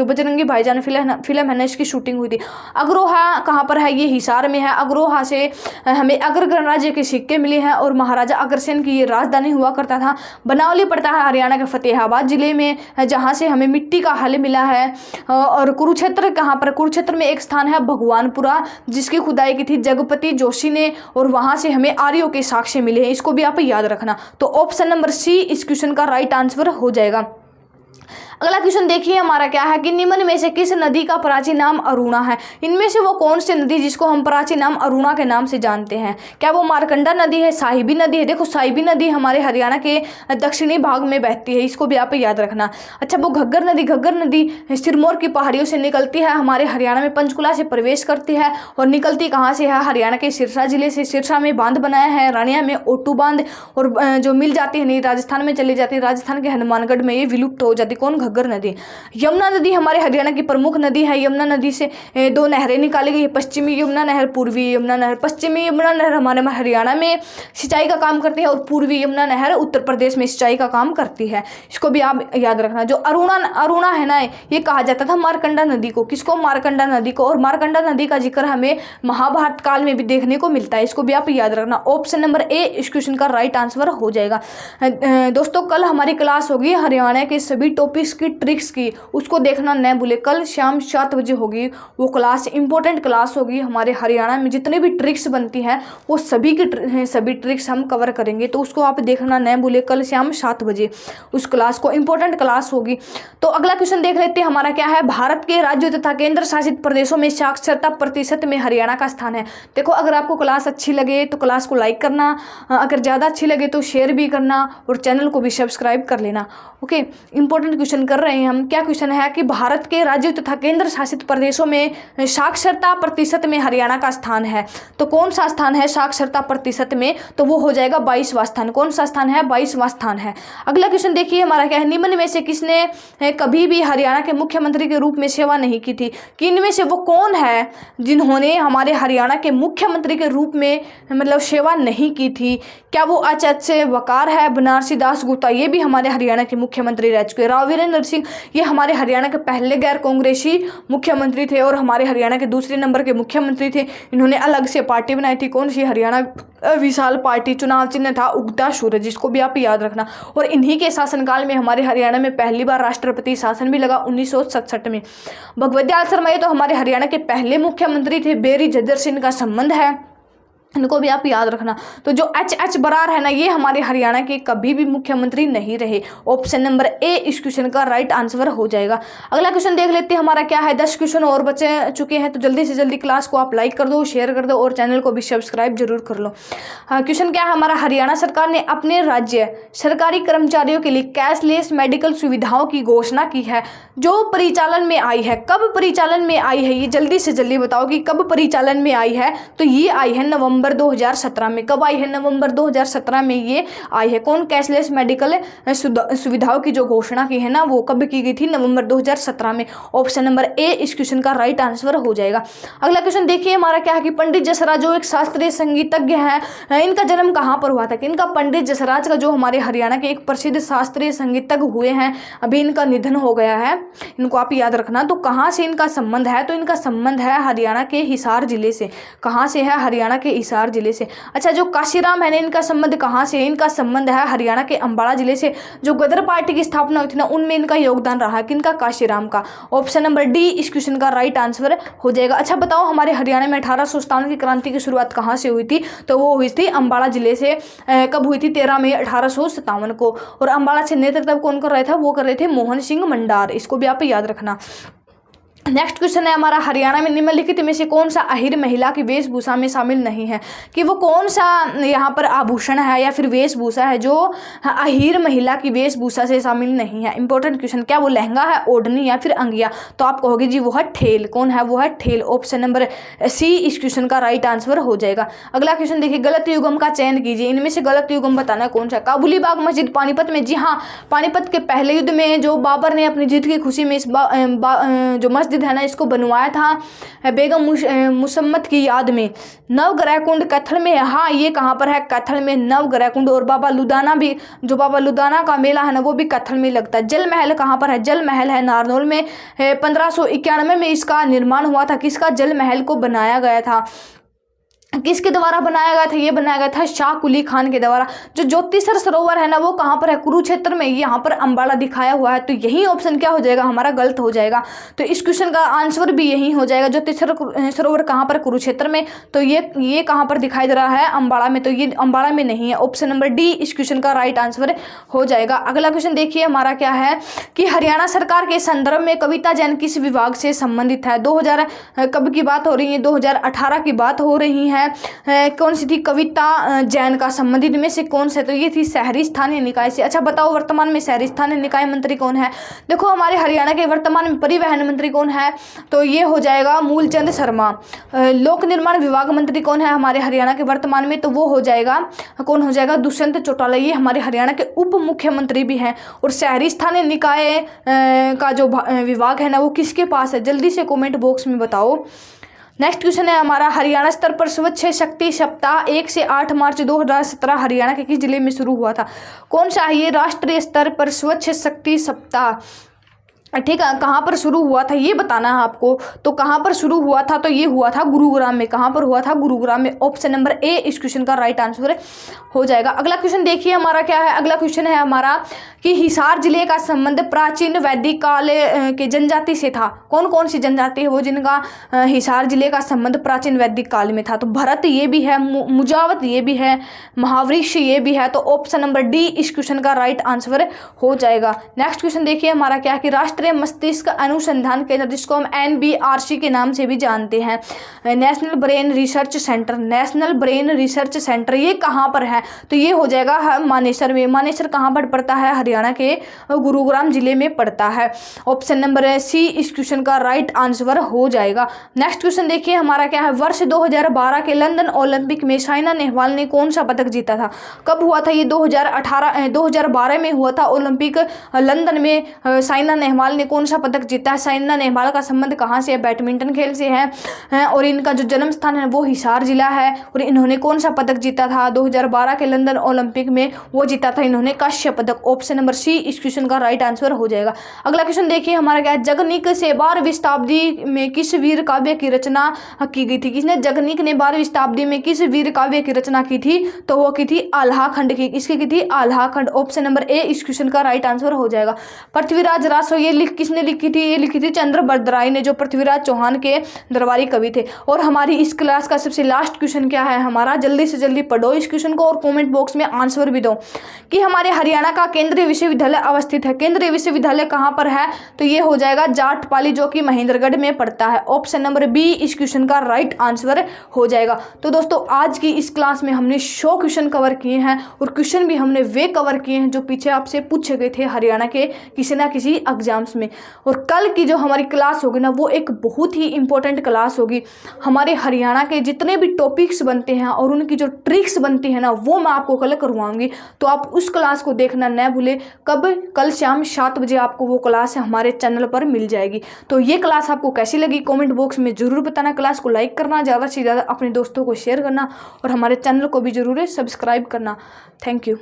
Speaker 1: बजरंगी भाईजान फिल्म है ना इसकी शूटिंग हुई थी। अग्रोहा कहाँ पर है, ये हिसार में है। अग्रोहा से हमें अग्र गणराज्य के सिक्के मिले हैं, और महाराजा अग्रसेन की ये राजधानी हुआ करता था। बनावली पड़ता है हरियाणा के फतेहाबाद जिले में, जहाँ से हमें मिट्टी का हल मिला है। और कुरुक्षेत्र कहाँ पर, कुरुक्षेत्र में एक स्थान है भगवानपुरा जिसकी खुदाई की थी जगपति जोशी ने, और वहाँ से हमें आर्यों के साक्ष्य मिले हैं। इसको भी आप याद रखना। तो ऑप्शन नंबर सी इस क्वेश्चन का राइट आंसर हो जाएगा। अगला क्वेश्चन देखिए हमारा क्या है कि निम्न में से किस नदी का प्राचीन नाम अरुणा है। इनमें से वो कौन सी नदी जिसको हम प्राचीन नाम अरुणा के नाम से जानते हैं। क्या वो मारकंडा नदी है, साहिबी नदी है। देखो साहिबी नदी हमारे हरियाणा के दक्षिणी भाग में बहती है, इसको भी आप याद रखना। अच्छा वो घग्गर नदी सिरमौर की पहाड़ियों से निकलती है, हमारे हरियाणा में पंचकुला से प्रवेश करती है, और निकलती कहाँ से है, हरियाणा के सिरसा जिले से। सिरसा में बांध बनाया है, रानिया में ओटू बांध, और जो मिल जाती है नहीं राजस्थान में चली जाती है, राजस्थान के हनुमानगढ़ में ये विलुप्त हो जाती। कौन, घग्गर नदी। यमुना नदी हमारे हरियाणा की प्रमुख नदी है। यमुना नदी से दो नहरें निकाली गई, पश्चिमी यमुना नहर, पूर्वी यमुना नहर। पश्चिमी यमुना नहर हमारे हरियाणा में सिंचाई का काम करती है, और पूर्वी यमुना नहर उत्तर प्रदेश में सिंचाई का काम करती है। इसको भी आप याद रखना। जो अरुणा है ना, ये कहा जाता था मारकंडा नदी को। किसको, मारकंडा नदी को। और मारकंडा नदी का जिक्र हमें महाभारत काल में भी देखने को मिलता है, इसको भी आप याद रखना। ऑप्शन नंबर ए इस क्वेश्चन का राइट आंसर हो जाएगा। दोस्तों कल हमारी क्लास होगी हरियाणा के सभी टॉपिक्स की, ट्रिक्स की, उसको देखना न भूले। कल शाम 7 बजे होगी वो क्लास, इंपॉर्टेंट क्लास होगी। हमारे हरियाणा में जितने भी ट्रिक्स बनती हैं वो सभी ट्रिक्स हम कवर करेंगे, तो उसको आप देखना न भूले। कल शाम 7 बजे उस क्लास को, इंपॉर्टेंट क्लास होगी। तो अगला क्वेश्चन देख लेते हैं हमारा क्या है, भारत के राज्यों तथा केंद्र शासित प्रदेशों में साक्षरता प्रतिशत में हरियाणा का स्थान है। देखो अगर आपको क्लास अच्छी लगे तो क्लास को लाइक करना, अगर ज़्यादा अच्छी लगे तो शेयर भी करना, और चैनल को भी सब्सक्राइब कर लेना। ओके, इंपॉर्टेंट क्वेश्चन कर रहे हैं हम। क्या क्वेश्चन है कि भारत के राज्यों तथा केंद्र शासित प्रदेशों में साक्षरता प्रतिशत में हरियाणा का स्थान है। तो कौन सा स्थान है साक्षरता प्रतिशत में, तो वो हो जाएगा 22वां स्थान। कौन सा स्थान है, 22वां स्थान है। अगला क्वेश्चन देखिए हमारा क्या है, निम्न में से किसने कभी भी हरियाणा के मुख्यमंत्री के रूप में सेवा नहीं की थी। कि इनमें से वो कौन है जिन्होंने हमारे हरियाणा के मुख्यमंत्री के रूप में मतलब सेवा नहीं की थी। क्या वो आचार्य वकार है, बनारसी दास गुप्ता, ये भी हमारे हरियाणा के मुख्यमंत्री रह चुके। राव वीरेंद्र सिंह, ये हमारे हरियाणा के पहले गैर कांग्रेसी मुख्यमंत्री थे, और हमारे हरियाणा के दूसरे नंबर के मुख्यमंत्री थे। इन्होंने अलग से पार्टी बनाई थी, कौन सी, हरियाणा विशाल पार्टी। चुनाव चिन्ह था उगता सूरज, जिसको भी आप याद रखना। और इन्हीं के शासनकाल में हमारे हरियाणा में पहली बार राष्ट्रपति शासन भी लगा 1967 में। भगवत दयाल शर्मा ये तो हमारे हरियाणा के पहले मुख्यमंत्री थे, बेरी जज्जर से इनका संबंध है, इनको भी आप याद रखना। तो जो एच बरार है ना, ये हमारे हरियाणा के कभी भी मुख्यमंत्री नहीं रहे। ऑप्शन नंबर ए इस क्वेश्चन का राइट आंसर हो जाएगा। अगला क्वेश्चन देख लेते हैं हमारा क्या है, 10 क्वेश्चन और बचे चुके हैं, तो जल्दी से जल्दी क्लास को आप लाइक कर दो, शेयर कर दो, और चैनल को भी सब्सक्राइब जरूर कर लो। क्वेश्चन क्या है हमारा, हरियाणा सरकार ने अपने राज्य सरकारी कर्मचारियों के लिए कैशलेस मेडिकल सुविधाओं की घोषणा की है, जो परिचालन में आई है। कब परिचालन में आई है, ये जल्दी से जल्दी बताओ कि कब परिचालन में आई है। तो ये आई है नवंबर नवंबर 2017 में। कब आई है? नवंबर 2017 में ये आई है। कौन? कैशलेस मेडिकल सुविधाओं की जो घोषणा की है ना, वो कब की गई थी? नवंबर 2017 में। ऑप्शन नंबर ए इस क्वेश्चन का राइट आंसर हो जाएगा। अगला क्वेश्चन देखिए हमारा क्या है कि पंडित जसराज जो एक शास्त्रीय संगीतज्ञ है, इनका जन्म कहाँ पर हुआ था? कि इनका पंडित जसराज का जो हमारे हरियाणा के एक प्रसिद्ध शास्त्रीय संगीतज्ञ हुए हैं, अभी इनका निधन हो गया है, इनको आप याद रखना। तो कहाँ से इनका संबंध है? तो इनका संबंध है हरियाणा के हिसार जिले से। कहाँ से है? हरियाणा के हिसार जिले से। अच्छा, जो काशीराम है ना, इनका संबंध कहाँ से है? इनका संबंध है हरियाणा के अंबाला जिले से। जो गदर पार्टी की स्थापना हुई थी ना, उनमें इनका योगदान रहा है। किनका? काशीराम का। ऑप्शन नंबर डी इस क्वेश्चन का राइट आंसर हो जाएगा। अच्छा बताओ, हमारे हरियाणा में 1857 की क्रांति की शुरुआत कहाँ से हुई थी? तो वो हुई थी अंबाला जिले से। कब हुई थी? 13 मई 1857 को। और अंबाला से नेतृत्व कौन कर रहे थे? वो कर रहे थे मोहन सिंह मंडार। इसको भी आप याद रखना। नेक्स्ट क्वेश्चन है हमारा, हरियाणा में निम्नलिखित में से कौन सा अहीर महिला की वेशभूषा में शामिल नहीं है? कि वो कौन सा यहाँ पर आभूषण है या फिर वेशभूषा है जो अहीर महिला की वेशभूषा से शामिल नहीं है? Important question. क्या वो लहंगा है, ओढ़नी या फिर अंगिया? तो आप कहोगे जी वो है ठेल। कौन है? वो है ठेल। ऑप्शन नंबर सी इस क्वेश्चन का राइट आंसर हो जाएगा। अगला क्वेश्चन देखिए, गलत युगम का चयन कीजिए। इनमें से गलत युगम बताना कौन सा? काबुली बाग मस्जिद पानीपत में। जी हाँ, पानीपत के पहले युद्ध में जो बाबर ने अपनी जीत की खुशी में इस जो मस्जिद है ना, इसको बनवाया था बेगम मुसम्मत की याद में। नवग्रह कुंड कैथल में है। हाँ, ये कहाँ पर है? कैथल में नवग्रह कुंड। और बाबा लुदाना भी, जो बाबा लुदाना का मेला है ना, वो भी कैथल में लगता है। जल महल कहाँ पर है? जल महल है नारनौल में। 1591 में इसका निर्माण हुआ था। किसका? जल महल को बनाया गया था। किसके द्वारा बनाया गया था? ये बनाया गया था शाह कुली खान के द्वारा। जो ज्योतिसर सरोवर है ना, वो कहाँ पर है? कुरुक्षेत्र में। यहाँ पर अंबाला दिखाया हुआ है। तो यही ऑप्शन क्या हो जाएगा? हमारा गलत हो जाएगा। तो इस क्वेश्चन का आंसर भी यही हो जाएगा। ज्योतिसर सरोवर कहाँ पर? कुरुक्षेत्र में। तो ये कहाँ पर दिखाई दे रहा है? अंबाला में। तो ये अंबाला में नहीं है। ऑप्शन नंबर डी इस क्वेश्चन का राइट आंसर हो जाएगा। अगला क्वेश्चन देखिए हमारा क्या है कि हरियाणा सरकार के संदर्भ में कविता जैन किस विभाग से संबंधित है? 2000 कब की बात हो रही है? 2018 की बात हो रही है। कौन सी थी? कविता जैन का संबंधित में से कौन से? तो ये थी शहरी स्थानीय निकाय से। अच्छा बताओ, वर्तमान में शहरी स्थानीय निकाय मंत्री कौन है? देखो, हमारे हरियाणा के वर्तमान में परिवहन मंत्री कौन है? तो ये हो जाएगा मूलचंद शर्मा। लोक निर्माण विभाग मंत्री कौन है हमारे हरियाणा के वर्तमान में? तो वो हो जाएगा, कौन हो जाएगा? दुष्यंत चौटाला। ये हमारे हरियाणा के उप मुख्यमंत्री भी हैं। और शहरी स्थानीय निकाय का जो विभाग है ना, वो किसके पास है? जल्दी से कमेंट बॉक्स में बताओ। नेक्स्ट क्वेश्चन है हमारा, हरियाणा स्तर पर स्वच्छ शक्ति सप्ताह 1 से 8 मार्च 2017 हरियाणा के किस जिले में शुरू हुआ था? कौन सा है ये राष्ट्रीय स्तर पर स्वच्छ शक्ति सप्ताह? ठीक है, कहाँ पर शुरू हुआ था ये बताना है आपको। तो कहाँ पर शुरू हुआ था? तो ये हुआ था गुरुग्राम में। कहाँ पर हुआ था? गुरुग्राम में। ऑप्शन नंबर ए इस क्वेश्चन का राइट आंसर हो जाएगा। अगला क्वेश्चन देखिए हमारा क्या है। अगला क्वेश्चन है हमारा कि हिसार जिले का संबंध प्राचीन वैदिक काल के जनजाति से था। कौन कौन सी जनजाति है वो जिनका हिसार जिले का संबंध प्राचीन वैदिक काल में था? तो भरत ये भी है, मुजावत ये भी है, महावृक्ष ये भी है। तो ऑप्शन नंबर डी इस क्वेश्चन का राइट आंसर हो जाएगा। नेक्स्ट क्वेश्चन देखिए हमारा क्या है कि राष्ट्रीय मस्तिष्क अनुसंधान केंद्र, जिसको हम NBRC के नाम से भी जानते हैं, national brain research centre. National brain research centre ये कहाँ पर है? तो ये हो जाएगा मानेसर में। मानेसर कहाँ पर पड़ता है? हरियाणा के गुरुग्राम जिले में पड़ता है। ऑप्शन नंबर सी इस क्वेश्चन का राइट आंसर हो जाएगा। नेक्स्ट क्वेश्चन देखिए हमारा क्या है। वर्ष 2012 के लंदन ओलंपिक में साइना नेहवाल ने कौन सा पदक जीता था? कब हुआ था ये? 2012 में हुआ था ओलंपिक लंदन में। साइना नेहवाल ने कौन सा पदक जीता है? साइना नेहवाल का संबंध कहाँ से है? बैडमिंटन खेल से है। और इनका जो जन्म स्थान है वो हिसार जिला है। और इन्होंने कौन सा पदक जीता था? 2012 के लंदन ओलंपिक में वो जीता था इन्होंने कांस्य पदक। ऑप्शन नंबर सी इस क्वेश्चन का राइट आंसर हो जाएगा। अगला क्वेश्चन देखिए हमारा क्या है। जगनिक से 12वीं शताब्दी में किस वीर काव्य की रचना की गई थी? किसने? जगनिक ने 12वीं शताब्दी में किस वीर काव्य की रचना की थी? तो वो की थी आल्हा खंड की। इसकी की थी आल्हा खंड। ऑप्शन नंबर ए इस क्वेश्चन का राइट आंसर हो जाएगा। पृथ्वीराज रासो ये किसने लिखी थी? ये लिखी थी चंद्रबर्द राय ने, जो पृथ्वीराज चौहान के दरबारी कवि थे। और हमारी इस क्लास का सबसे लास्ट क्वेश्चन क्या है हमारा? जल्दी से जल्दी पढ़ो इस क्वेश्चन को और कमेंट बॉक्स में आंसर भी दो कि हमारे हरियाणा का केंद्रीय विश्वविद्यालय अवस्थित है। केंद्रीय विश्वविद्यालय कहाँ पर है? तो ये हो जाएगा जाटपाली, जो कि महेंद्रगढ़ में पड़ता है। ऑप्शन नंबर बी इस क्वेश्चन का राइट आंसर हो जाएगा। तो दोस्तों आज की इस क्लास में हमने 100 क्वेश्चन कवर किए हैं और क्वेश्चन भी हमने वे कवर किए हैं जो पीछे आपसे पूछे गए थे हरियाणा के किसी ना किसी एग्जाम से। एग्ज़ाम्स में। और कल की जो हमारी क्लास होगी ना वो एक बहुत ही इम्पोर्टेंट क्लास होगी। हमारे हरियाणा के जितने भी टॉपिक्स बनते हैं और उनकी जो ट्रिक्स बनती है ना वो मैं आपको कल करवाऊंगी। तो आप उस क्लास को देखना न भूलें। कब? कल शाम 7 बजे आपको वो क्लास हमारे चैनल पर मिल जाएगी। तो ये क्लास आपको कैसी लगी कमेंट बॉक्स में ज़रूर बताना। क्लास को लाइक करना, ज़्यादा से ज़्यादा अपने दोस्तों को शेयर करना और हमारे चैनल को भी ज़रूर सब्सक्राइब करना। Thank you.